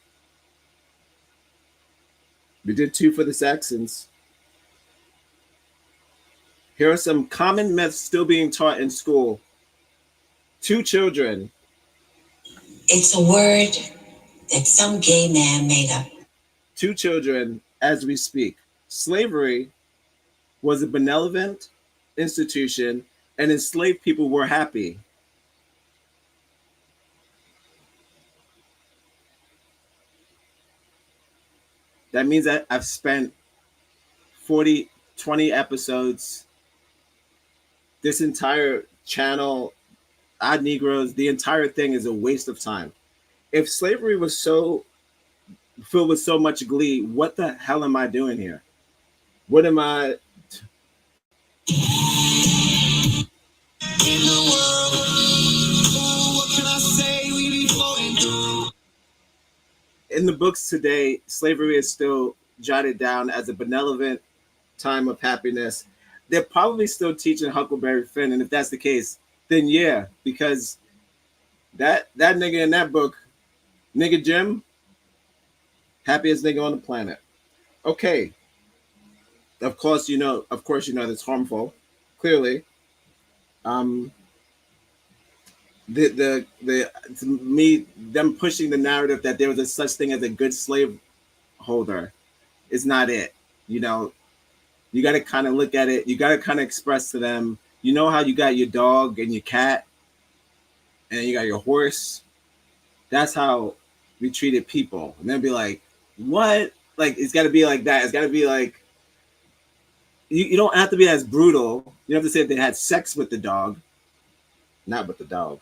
We did 2 for the Saxons. Here are some common myths still being taught in school. 2 children. It's a word that some gay man made up. 2 children as we speak. Slavery was a benevolent institution and enslaved people were happy. That means that I've spent 20 episodes, this entire channel, Odd Negroes, the entire thing is a waste of time. If slavery was so filled with so much glee, what the hell am I doing here? What am I? In the world, what can I say? We be floating through. In the books today, slavery is still jotted down as a benevolent time of happiness. They're probably still teaching Huckleberry Finn, and if that's the case, then yeah, because that nigga in that book, nigga Jim, happiest nigga on the planet. Okay. Of course you know that's harmful. Clearly. Them pushing the narrative that there was a such thing as a good slave holder is not it. You know, you got to kind of look at it. You got to kind of express to them, you know how you got your dog and your cat and you got your horse. That's how we treated people. And they'll be like, what? Like, it's got to be like that. It's got to be like, you don't have to be as brutal. You don't have to say they had sex with the dog. Not with the dog.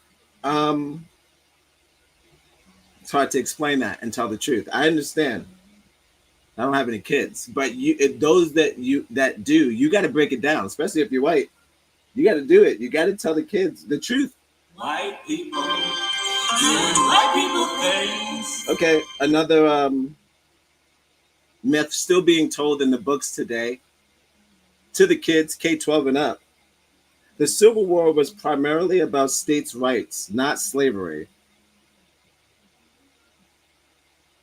It's hard to explain that and tell the truth. I understand. I don't have any kids, but those that do, you got to break it down, especially if you're white. You got to do it. You got to tell the kids the truth. White people doing white people things. Okay, another myth still being told in the books today to the kids K-12 and up. The Civil War was primarily about states' rights, not slavery.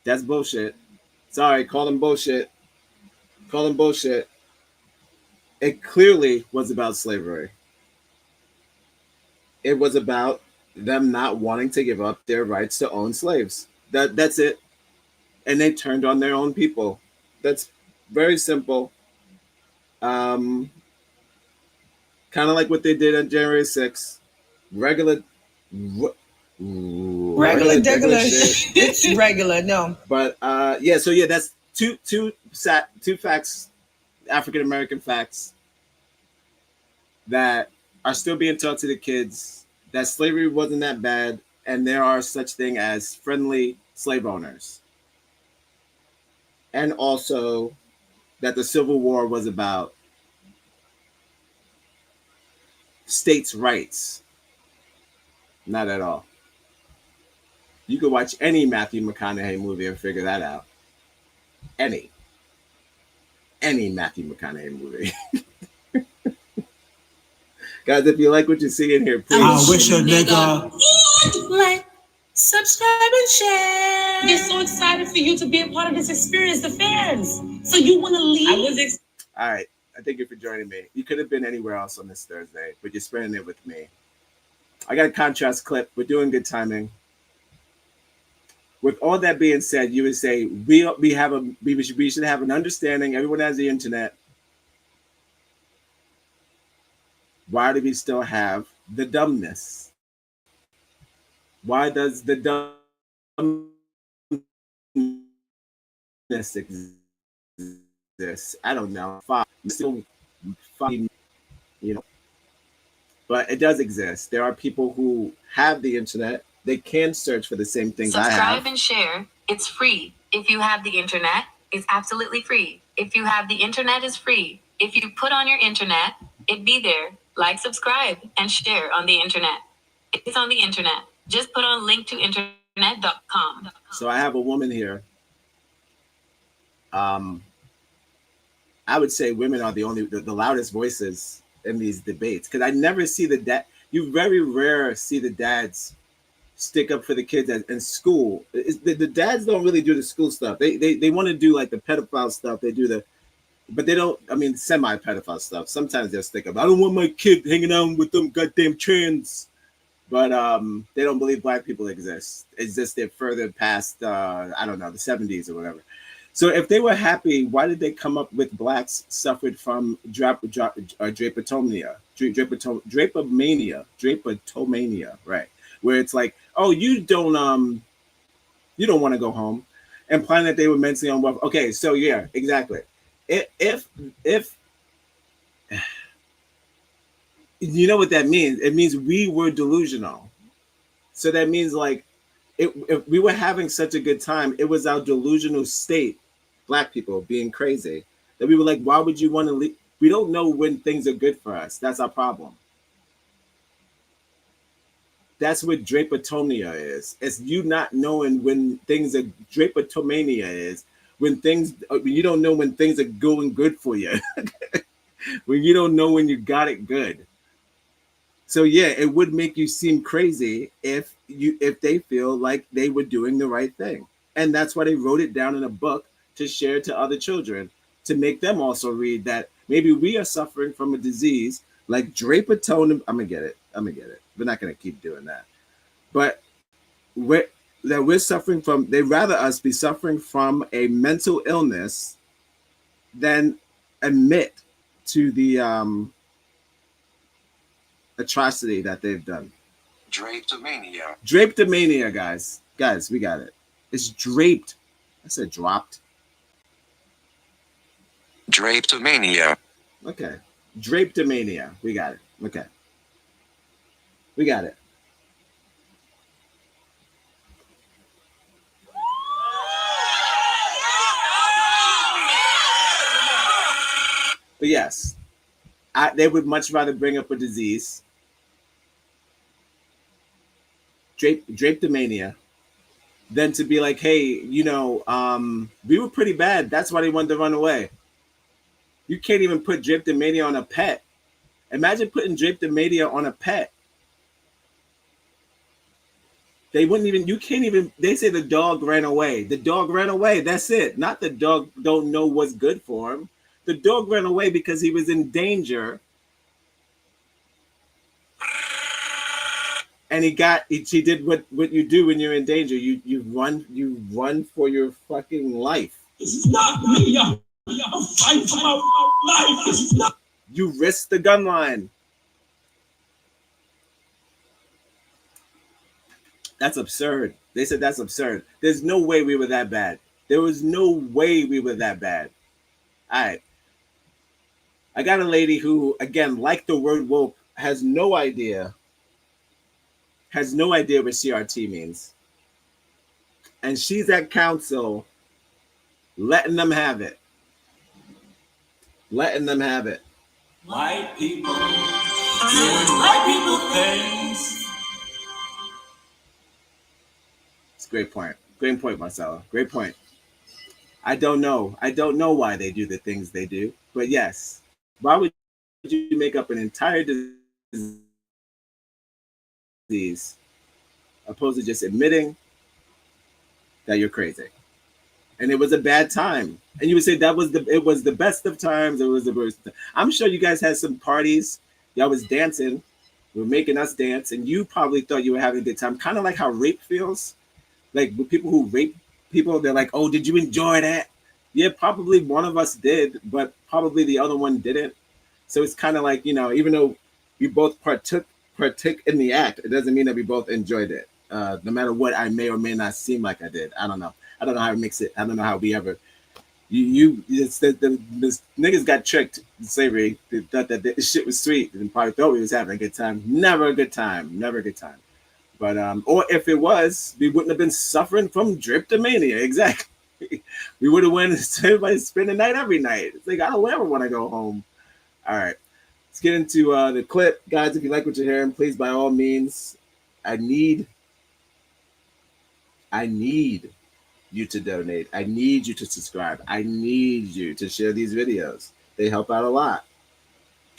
That's bullshit. Sorry, call them bullshit. Call them bullshit. It clearly was about slavery. It was about them not wanting to give up their rights to own slaves. That's it. and they turned on their own people. That's very simple. Kind of like what they did on January 6th. Regular Regular shit. It's regular, no. But yeah, so yeah, that's two facts, African American facts that are still being taught to the kids, that slavery wasn't that bad, and there are such thing as friendly slave owners. And also that the Civil War was about states' rights. Not at all. You could watch any Matthew McConaughey movie and figure that out. Any Matthew McConaughey movie. Guys, if you like what you see in here, please. I wish a nigga like, subscribe, and share. We're so excited for you to be a part of this experience, the fans. So you want to leave? All right. I thank you for joining me. You could have been anywhere else on this Thursday, but you're spending it with me. I got a contrast clip. We're doing good timing. With all that being said, you would say we should have an understanding. Everyone has the internet. Why do we still have the dumbness? Why does the dumbness exist? I don't know. Still, you know, but it does exist. There are people who have the internet. They can search for the same things I have. Subscribe and share. It's free. If you have the internet, it's absolutely free. If you have the internet, it's free. If you put on your internet, it be there. Like, subscribe, and share on the internet. It's on the internet. Just put on link to internet.com. So I have a woman here. I would say women are the loudest voices in these debates, because I never see the dad. You very rare see the dads stick up for the kids in school. The dads don't really do the school stuff. They want to do like the pedophile stuff. They do but they don't. I mean, semi-pedophile stuff. Sometimes they'll stick up. I don't want my kid hanging out with them goddamn trans. But they don't believe black people exist. It's just they're further past I don't know, the 70s or whatever. So if they were happy, why did they come up with blacks suffered from drapetomania, right? Where it's like, oh, you don't want to go home, implying that they were mentally unwell. Okay, so yeah, exactly. If you know what that means, it means we were delusional. So that means like if we were having such a good time, it was our delusional state, black people being crazy, that we were like, why would you want to leave? We don't know when things are good for us. That's our problem. That's what drapetomania is. It's you not knowing when things are, drapetomania is when you don't know when things are going good for you. When you don't know when you got it good. So yeah, it would make you seem crazy if they feel like they were doing the right thing. And that's why they wrote it down in a book to share to other children, to make them also read that maybe we are suffering from a disease like drapetomania. I'm gonna get it. We're not gonna keep doing that. But we're suffering from, they'd rather us be suffering from a mental illness than admit to the atrocity that they've done. Drapetomania, guys, we got it. It's draped. I said dropped. Drapetomania. Okay, drapetomania. We got it. Okay, we got it. But yes, they would much rather bring up a disease, drapetomania, than to be like, hey, we were pretty bad. That's why they wanted to run away. You can't even put drapetomania on a pet. Imagine putting drapetomania on a pet. They wouldn't even, you can't even, they say the dog ran away. The dog ran away. That's it. Not the dog don't know what's good for him. The dog ran away because he was in danger. And she did what you do when you're in danger. You run for your fucking life. It's not me. I'm fighting for my life. It's not. You risk the gun line. That's absurd. They said that's absurd. There's no way we were that bad. There was no way we were that bad. All right. I got a lady who, again, like the word woke, has no idea what CRT means. And she's at council letting them have it. Letting them have it. White people doing white people things. It's a great point. Great point, Marcella. Great point. I don't know why they do the things they do, but yes. Why would you make up an entire disease opposed to just admitting that you're crazy? And it was a bad time. And you would say it was the best of times. It was the worst. I'm sure you guys had some parties. Y'all was dancing. You were making us dance. And you probably thought you were having a good time. Kind of like how rape feels. Like with people who rape people, they're like, oh, did you enjoy that? Yeah, probably one of us did, but probably the other one didn't. So it's kind of like, even though we both partook in the act, it doesn't mean that we both enjoyed it. No matter what I may or may not seem like I did. I don't know. I don't know how to mix it. I don't know how we ever. It's the niggas got tricked in slavery. They thought that this shit was sweet and probably thought we was having a good time. Never a good time. Never a good time. But or if it was, we wouldn't have been suffering from drapetomania. Exactly. We would have went. Everybody spend the night every night. It's like I don't ever want to go home. All right, let's get into the clip, guys. If you like what you're hearing, please by all means, I need you to donate. I need you to subscribe. I need you to share these videos. They help out a lot.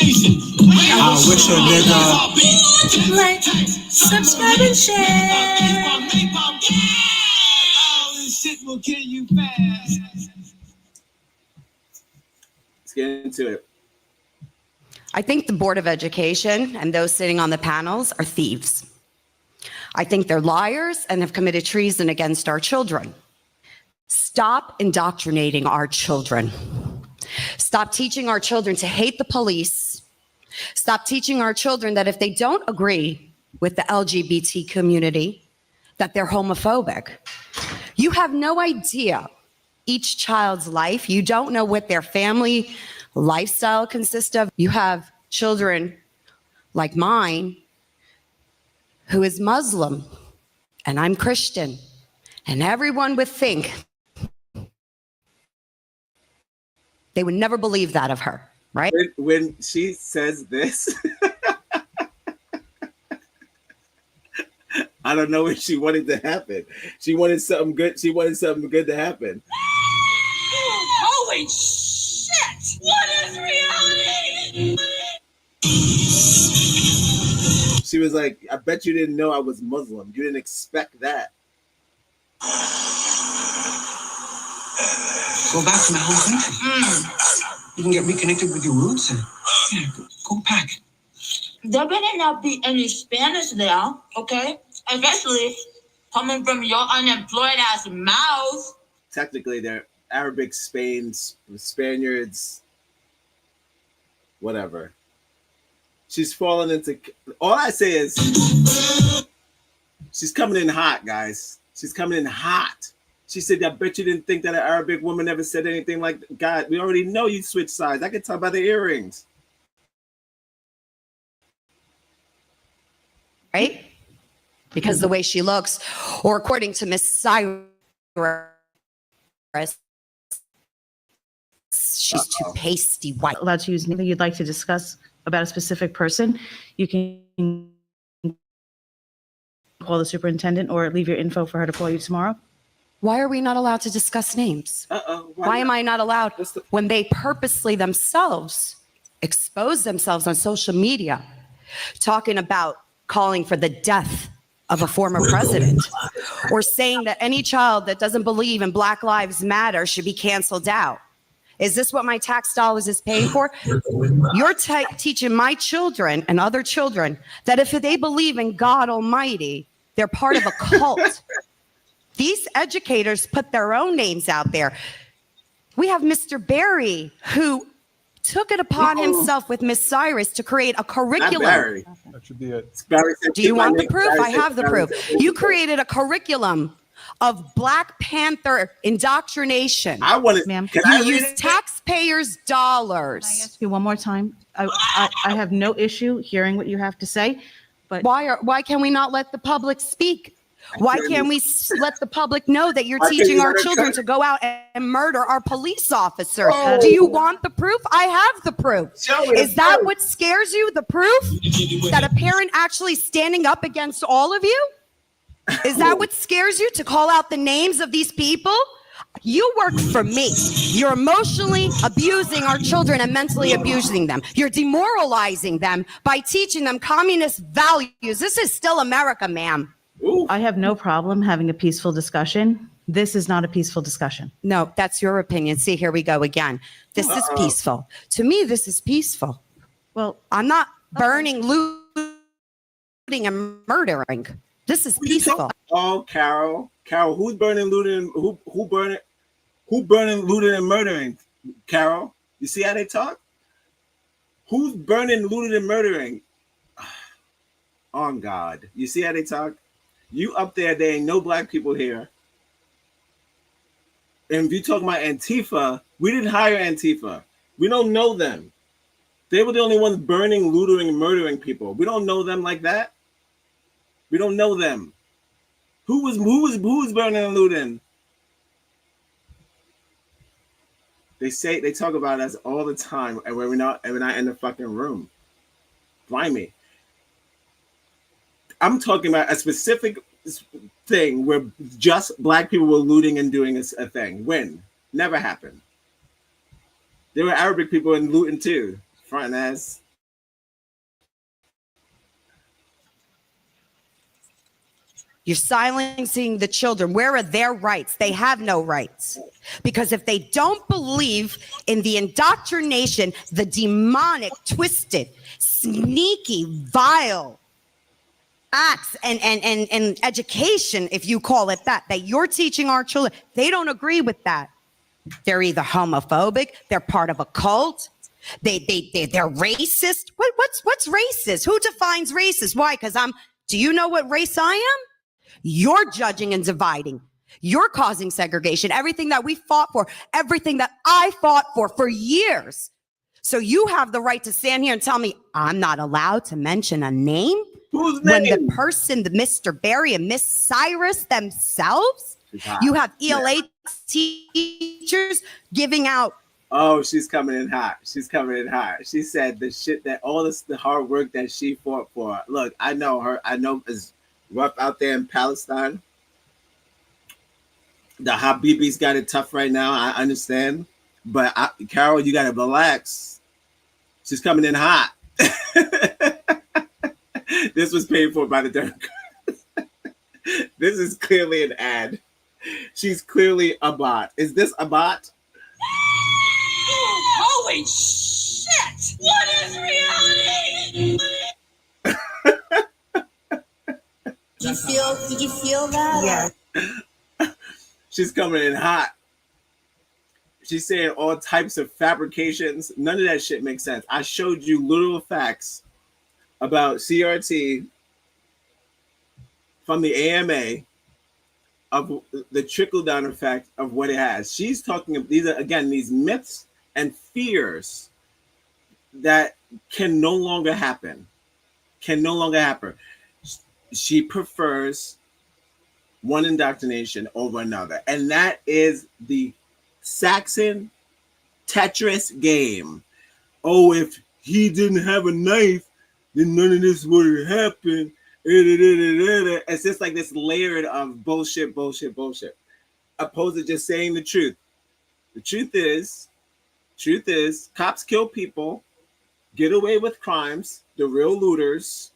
I wish a nigga Like, subscribe and share. This shit will kill you fast. Let's get into it. I think the Board of Education and those sitting on the panels are thieves. I think they're liars and have committed treason against our children. Stop indoctrinating our children. Stop teaching our children to hate the police. Stop teaching our children that if they don't agree with the LGBT community, that they're homophobic. You have no idea each child's life. You don't know what their family lifestyle consists of. You have children like mine who is Muslim and I'm Christian, and everyone would think they would never believe that of her, right? When she says this, I don't know what she wanted to happen. She wanted something good. She wanted something good to happen. Holy shit! What is reality? She was like, I bet you didn't know I was Muslim. You didn't expect that. Go back to my home country. You can get reconnected with your roots and go back. There better not be any Spanish there, okay? Especially coming from your unemployed ass mouth. Technically, they're Arabic, Spaniards, whatever. She's fallen into. All I say is, she's coming in hot, guys. She's coming in hot. She said, I bet you didn't think that an Arabic woman ever said anything like, God, we already know you switch sides. I can tell by the earrings. Right? Because the way she looks, or according to Miss Cyrus, she's too pasty white. Allowed to use anything you'd like to discuss about a specific person. You can call the superintendent or leave your info for her to call you tomorrow. Why are we not allowed to discuss names? Why am I not allowed when they purposely themselves expose themselves on social media, talking about calling for the death of a former president, or saying that any child that doesn't believe in Black Lives Matter should be canceled out? Is this what my tax dollars is paying for? You're teaching my children and other children that if they believe in God Almighty, they're part of a cult. These educators put their own names out there. We have Mr. Barry, who took it upon himself with Miss Cyrus to create a curriculum. Barry. That should be it. Do you want the proof? I have the proof. You created a curriculum of Black Panther indoctrination. I want to, ma'am. You use taxpayers' dollars. Can I ask you one more time? I have no issue hearing what you have to say, but why can we not let the public speak? Why can't we let the public know that you're teaching our children to go out and murder our police officers? Oh. Do you want the proof? I have the proof. Is that proof. what scares you? The proof that a parent actually standing up against all of you? Is that what scares you, to call out the names of these people? You work for me. You're emotionally abusing our children and mentally abusing them. You're demoralizing them by teaching them communist values. This is still America, ma'am. I have no problem having a peaceful discussion. This is not a peaceful discussion. No, that's your opinion. See, here we go again. This is peaceful. To me, this is peaceful. Well, I'm not burning, looting, and murdering. This is peaceful. Oh, Carol, who's burning, looting, who burning, looting, and murdering? Carol, you see how they talk? Who's burning, looting, and murdering? On God, you see how they talk? You up there ain't no black people here. And if you talk about Antifa, we didn't hire Antifa. We don't know them. They were the only ones burning, looting, and murdering people. We don't know them like that. We don't know them. Who was burning and looting? They talk about us all the time, and we're not in the fucking room. Blimey. I'm talking about a specific thing where just black people were looting and doing a thing. When? Never happened. There were Arabic people in looting too. Front ass. You're silencing the children. Where are their rights? They have no rights. Because if they don't believe in the indoctrination, the demonic, twisted, sneaky, vile acts and education, if you call it that you're teaching our children, they don't agree with that. They're either homophobic, they're part of a cult, they're racist. What's racist? Who defines racist? Why? Because do you know what race I am? You're judging and dividing. You're causing segregation. Everything that we fought for, everything that I fought for years. So you have the right to stand here and tell me I'm not allowed to mention a name? Whose when name? the person, the Mr. Barry and Miss Cyrus themselves, you have ELA teachers giving out. Oh, she's coming in hot. She's coming in hot. She said the shit that all this, the hard work that she fought for. Look, I know her. I know it's rough out there in Palestine. The Habibis got it tough right now. I understand. But Carol, you got to relax. She's coming in hot. This was paid for by the Democrats. This is clearly an ad. She's clearly a bot. Is this a bot? Holy shit! What is reality? Did you feel that? Yeah. She's coming in hot. She's saying all types of fabrications. None of that shit makes sense. I showed you literal facts about C.R.T. from the AMA of the trickle-down effect of what it has. She's talking of these are, again, these myths and fears that can no longer happen. Can no longer happen. She prefers one indoctrination over another. And that is the Saxon Tetris game. Oh, if he didn't have a knife, then none of this would have happened. It's just like this layered of bullshit. Opposed to just saying the truth. The truth is, cops kill people, get away with crimes. The real looters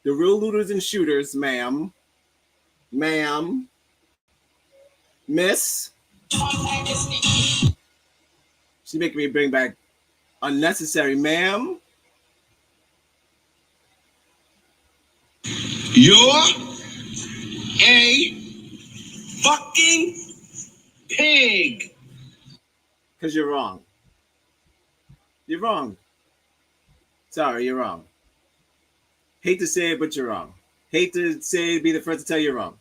and shooters, ma'am, miss. She's making me bring back unnecessary, ma'am. You're a fucking pig. Because you're wrong. You're wrong. Sorry, you're wrong. Hate to say it, but you're wrong. Hate to say it, be the first to tell you you're wrong.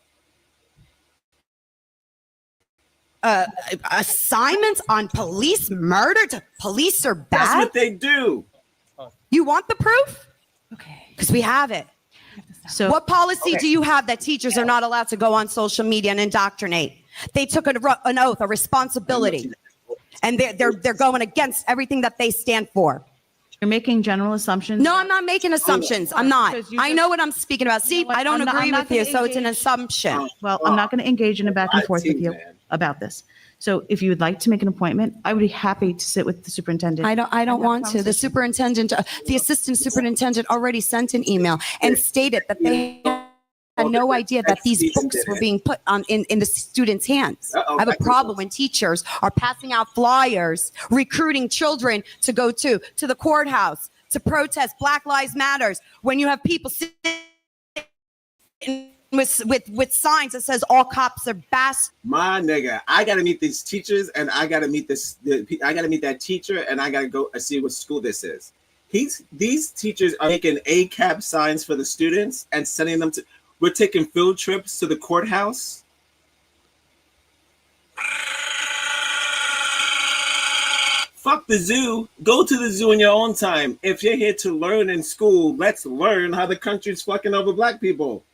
Assignments on police murder to police are bad? That's what they do. You want the proof? Okay. Because we have it. So what policy do you have that teachers are not allowed to go on social media and indoctrinate? They took an oath, a responsibility, and they're going against everything that they stand for. You're making general assumptions. No, I'm not making assumptions. I'm not. I know what I'm speaking about. See, I don't agree with you, so it's an assumption. Well, I'm not going to engage in a back and forth with you about this. So if you would like to make an appointment, I would be happy to sit with the superintendent. I don't want to. The superintendent, the assistant superintendent already sent an email and stated that they had no idea that these books were being put on in the students' hands. I have a problem when teachers are passing out flyers, recruiting children to go to the courthouse, to protest Black Lives Matters, when you have people sitting with signs that says all cops are bastards. My nigga, I gotta meet these teachers, and I gotta meet I gotta meet that teacher, and I gotta go see what school this is. These teachers are making ACAB signs for the students and sending them to. We're taking field trips to the courthouse. Fuck the zoo. Go to the zoo in your own time. If you're here to learn in school, let's learn how the country's fucking over Black people.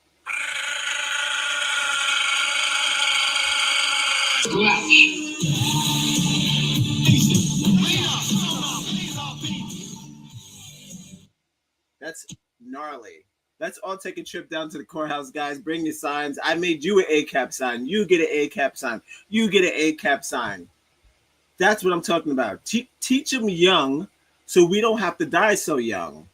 That's gnarly. Let's all take a trip down to the courthouse, guys. Bring your signs. I made you an ACAP sign. You get an ACAP sign. You get an ACAP sign. That's what I'm talking about. Teach them young so we don't have to die so young.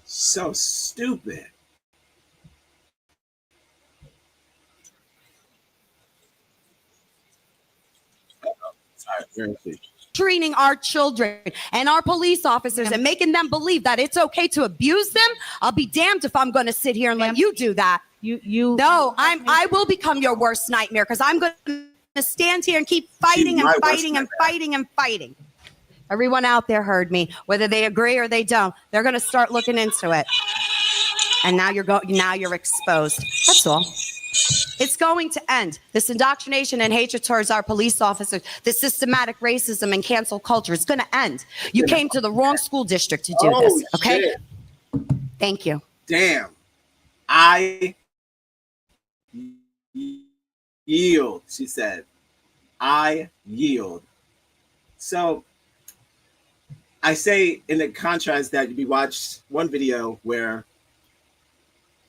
So stupid. Sorry, seriously. Treating our children and our police officers and making them believe that it's okay to abuse them. I'll be damned if I'm going to sit here and let you do that. I will become your worst nightmare, because I'm going to stand here and keep fighting and fighting and fighting and fighting. Everyone out there heard me, whether they agree or they don't. They're going to start looking into it, and now you're exposed. That's all. It's going to end. This indoctrination and hatred towards our police officers, this systematic racism and cancel culture, is going to end. You came to the wrong school district to do this, okay? Shit. Thank you. Damn. I yield, she said. I yield. So I say in the contrast that we watched one video where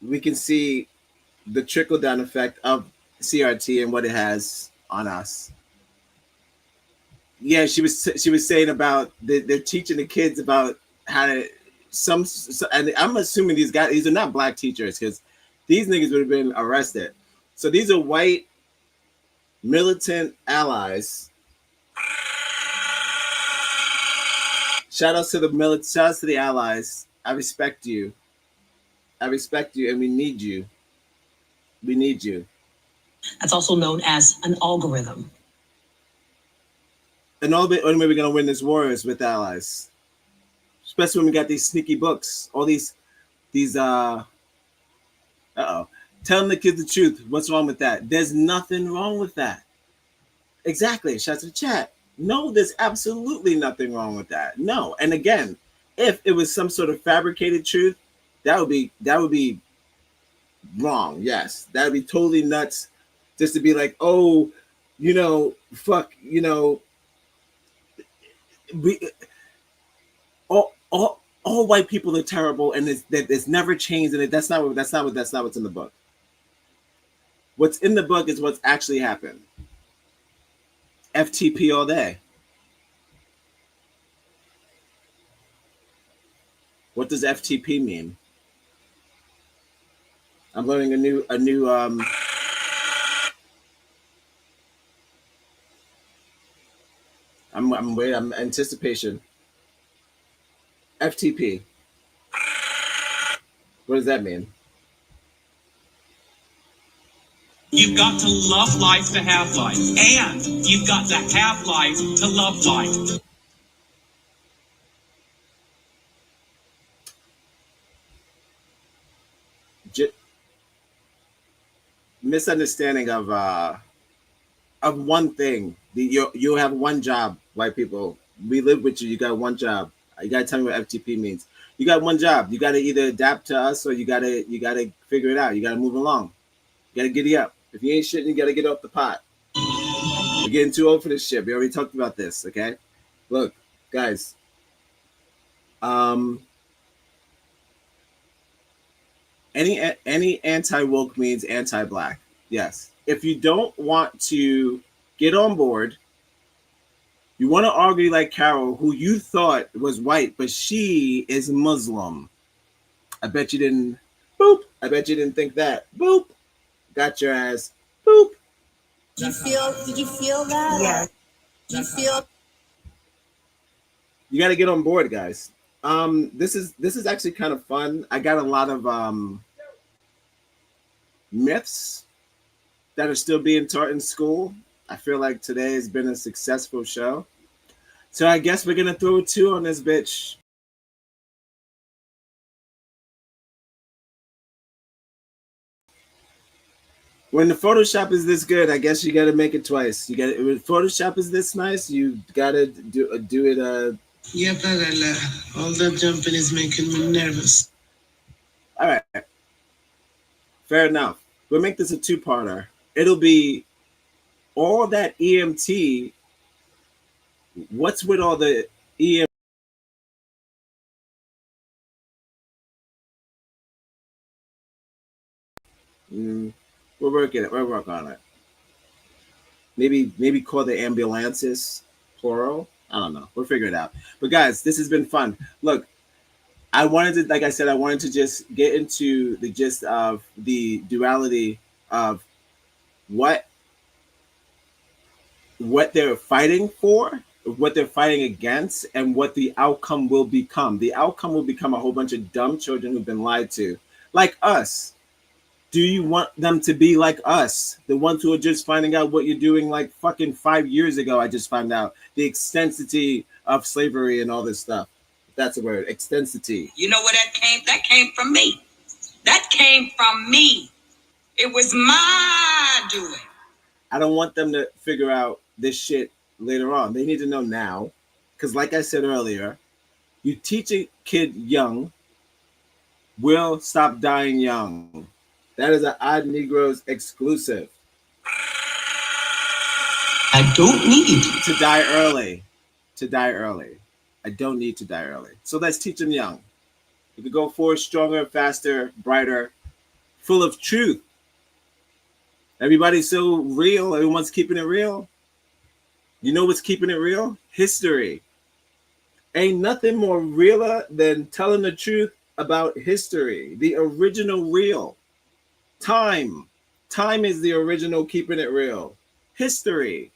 we can see the trickle-down effect of C.R.T. and what it has on us. Yeah, she was saying about they're teaching the kids about how to and I'm assuming these are not Black teachers, because these niggas would have been arrested. So these are white militant allies. Shout outs to the allies. I respect you. And we need you. We need you. That's also known as an algorithm. And only way we're gonna win this war is with allies. Especially when we got these sneaky books. All these telling the kids the truth. What's wrong with that? There's nothing wrong with that. Exactly. Shout out to the chat. No, there's absolutely nothing wrong with that. No. And again, if it was some sort of fabricated truth, that would be wrong. Yes, that would be totally nuts. Just to be like, oh, fuck, we all white people are terrible, and it's never changed, and that's not what's in the book. What's in the book is what's actually happened. FTP all day. What does FTP mean? I'm learning a new I'm waiting. I'm anticipation. FTP. What does that mean? You've got to love life to have life, and you've got to have life to love life. Misunderstanding of one thing. You have one job, white people. We live with you. You got one job. You gotta tell me what FTP means. You got one job. You gotta either adapt to us or you gotta figure it out. You gotta move along. You gotta giddy up. If you ain't shitting, you gotta get off the pot. We're getting too old for this shit. We already talked about this, okay? Look, guys. Any anti-woke means anti-black. Yes. If you don't want to get on board, you want to argue like Carol, who you thought was white, but she is Muslim. I bet you didn't. Boop. I bet you didn't think that. Boop. Got your ass. Boop. Did you feel that? Yeah. Did you feel? You got to get on board, guys. This is actually kind of fun. I got a lot of myths that are still being taught in school. I feel like today has been a successful show. So I guess we're gonna throw a 2 on this bitch. When the Photoshop is this good, I guess you gotta make it twice. You gotta. When Photoshop is this nice, you gotta do it. Yeah, all that jumping is making me nervous. All right. Fair enough. We'll make this a 2-parter. It'll be all that EMT. What's with all the EMT? We'll work it. We'll work on it. Maybe call the ambulances plural. I don't know. We'll figure it out. But guys, this has been fun. Look, I wanted to, like I said, I wanted to just get into the gist of the duality of what they're fighting for, what they're fighting against, and what the outcome will become. The outcome will become a whole bunch of dumb children who've been lied to, like us. Do you want them to be like us, the ones who are just finding out what you're doing like fucking 5 years ago? I just found out the extensity of slavery and all this stuff. That's a word, extensity. You know where that came? That came from me. That came from me. It was my doing. I don't want them to figure out this shit later on. They need to know now. Because like I said earlier, you teach a kid young, will stop dying young. That is an Odd Negroes exclusive. I don't need to die early. To die early. I don't need to die early. So let's teach them young. We could go forward stronger, faster, brighter, full of truth. Everybody's so real. Everyone's keeping it real. You know what's keeping it real? History. Ain't nothing more realer than telling the truth about history. The original real. Time. Time is the original keeping it real. History.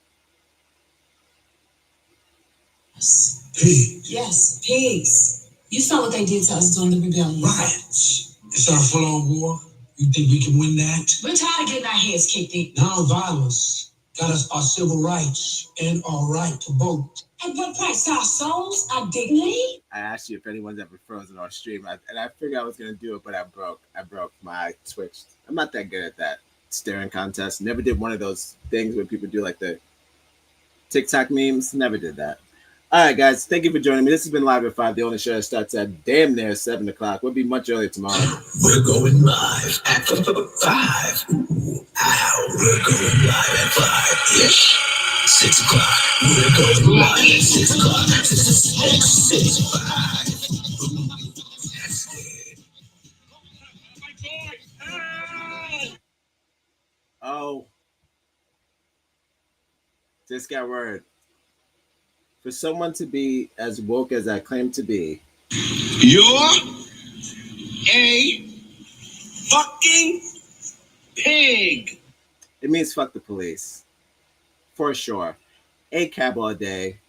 Pigs. Yes, pigs. You saw what they did to us during the rebellion. Riots. It's our full-on war. You think we can win that? We're tired of getting our heads kicked in. Non-violence got us our civil rights and our right to vote. At what price? Our souls? Our dignity? I asked you if anyone's ever frozen on stream, and I figured I was going to do it, but I broke. My eye twitched. I'm not that good at that staring contest. Never did one of those things where people do like the TikTok memes. Never did that. All right, guys. Thank you for joining me. This has been Live at 5. The only show that starts at damn near 7 o'clock. We'll be much earlier tomorrow. We're going live at 5. Ooh, ow. We're going live at 5-ish. 6 o'clock. We're going live at 6 o'clock. 6, 5. Oh. Just got word. For someone to be as woke as I claim to be. You're a fucking pig. It means fuck the police. For sure. A cab all day.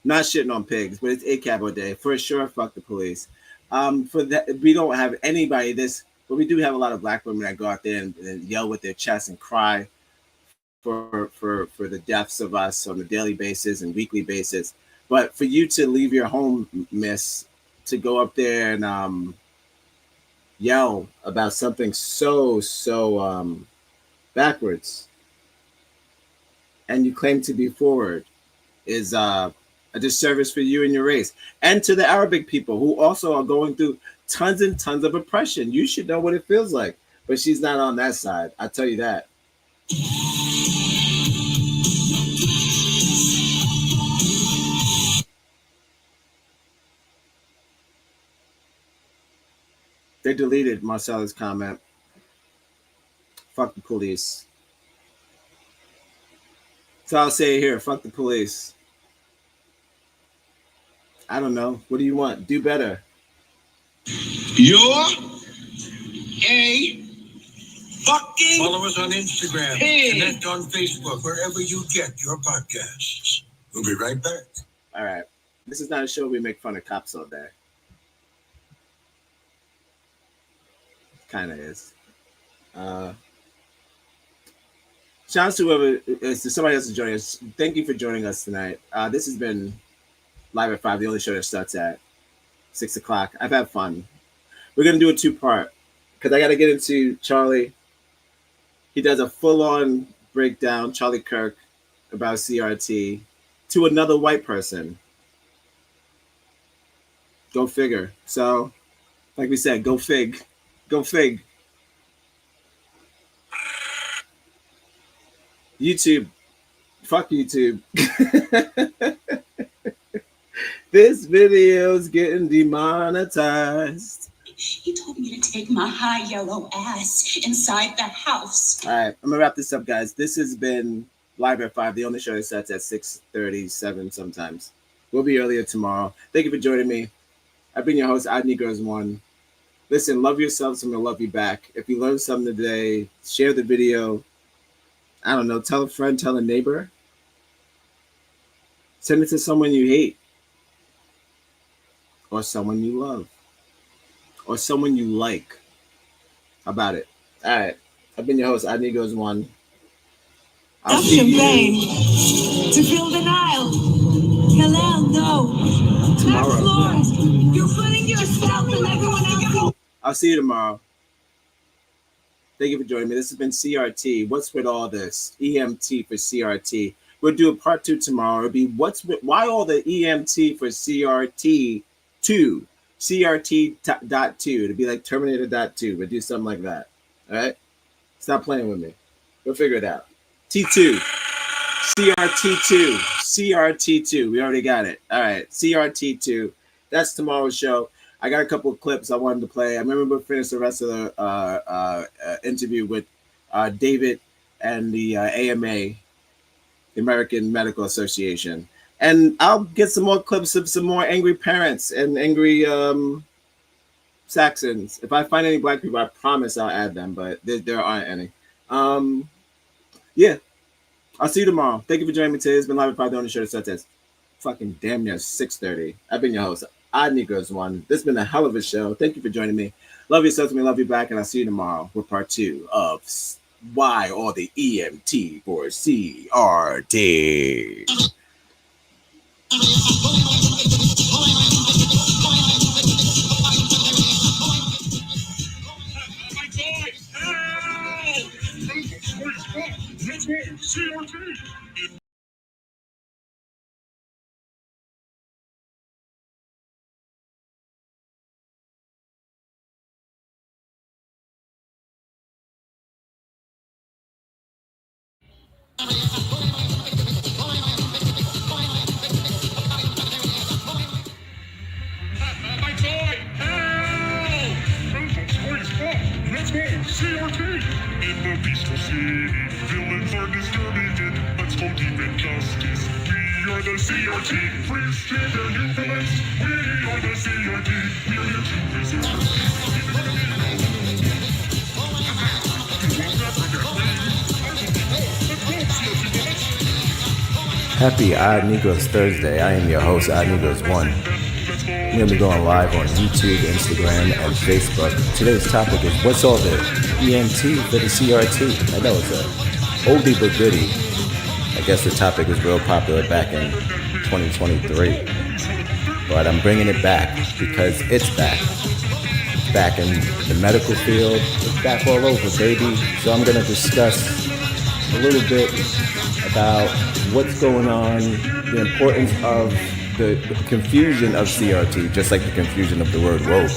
Not shitting on pigs, but it's ACAB day. For sure, fuck the police. For that, we don't have anybody but we do have a lot of black women that go out there and yell with their chests and cry for the deaths of us on a daily basis and weekly basis. But for you to leave your home, miss, to go up there and yell about something so backwards, and you claim to be forward, is a disservice for you and your race, and to the Arabic people who also are going through tons and tons of oppression. You should know what it feels like, but she's not on that side. I'll tell you that. They deleted Marcella's comment. Fuck the police. So I'll say it here. Fuck the police. I don't know. What do you want? Do better. You're a fucking follow us on Instagram, connect on Facebook, wherever you get your podcasts. We'll be right back. All right. This is not a show we make fun of cops all day. Kind of is. Shout out to whoever, somebody else is joining us. Thank you for joining us tonight. This has been Live at 5, the only show that starts at 6 o'clock. I've had fun. We're going to do a two-part because I got to get into Charlie. He does a full-on breakdown, Charlie Kirk, about CRT to another white person. Go figure. So, like we said, go fig. Go fig. YouTube. Fuck YouTube. This video's getting demonetized. He told me to take my high yellow ass inside the house. All right, I'm gonna wrap this up, guys. This has been Live at 5, the only show that starts at 6:37 sometimes. We'll be earlier tomorrow. Thank you for joining me. I've been your host, Odd Negroes 1. Listen, love yourselves. I'm gonna love you back. If you learned something today, share the video. I don't know, tell a friend, tell a neighbor. Send it to someone you hate. Or someone you love. Or someone you like. How about it? All right. I've been your host, Odd Negroes 1. I'll That's see champagne. you To fill the Nile. Hillel, no. tomorrow. Florence, you're putting yourself and everyone else. I'll see you tomorrow. Thank you for joining me. This has been CRT. What's with all this? EMT for CRT. We'll do a part 2 tomorrow. It'll be why all the EMT for CRT 2. CRT.2. It'll be like Terminator.2. We'll do something like that. All right? Stop playing with me. We'll figure it out. T2. CRT2. CRT2. We already got it. All right. CRT2. That's tomorrow's show. I got a couple of clips I wanted to play. I remember we'll finish the rest of the interview with David and the AMA, the American Medical Association. And I'll get some more clips of some more angry parents and angry Saxons. If I find any black people, I promise I'll add them, but there aren't any. Yeah. I'll see you tomorrow. Thank you for joining me today. It's been Live at 5 on the show that starts at fucking damn near 6:30. I've been your host, Odd Negroes 1. This has been a hell of a show. Thank you for joining me. Love yourselves and we love you back, and I'll see you tomorrow with part 2 of Why All the EMT for CRT. Let's go, CRT. My toy! Help! Princess, please stop! Let's go! CRT! In the peaceful city, villains are distributed. Let's go deep in justice. We are the CRT! Freeze, trigger, you villains! We are the CRT! We are here to resist. You will never get me! I will be home! Let's go, CRT villains! Happy Odd Negroes Thursday. I am your host, Odd Negroes 1. I'm going to be going live on YouTube, Instagram, and Facebook. Today's topic is what's all the EMT for the C.R.T? I know it's a oldie but goodie. I guess the topic was real popular back in 2023. But I'm bringing it back because it's back. It's back in the medical field. It's back all over, baby. So I'm going to discuss a little bit about what's going on, the importance of the confusion of CRT, just like the confusion of the word woke.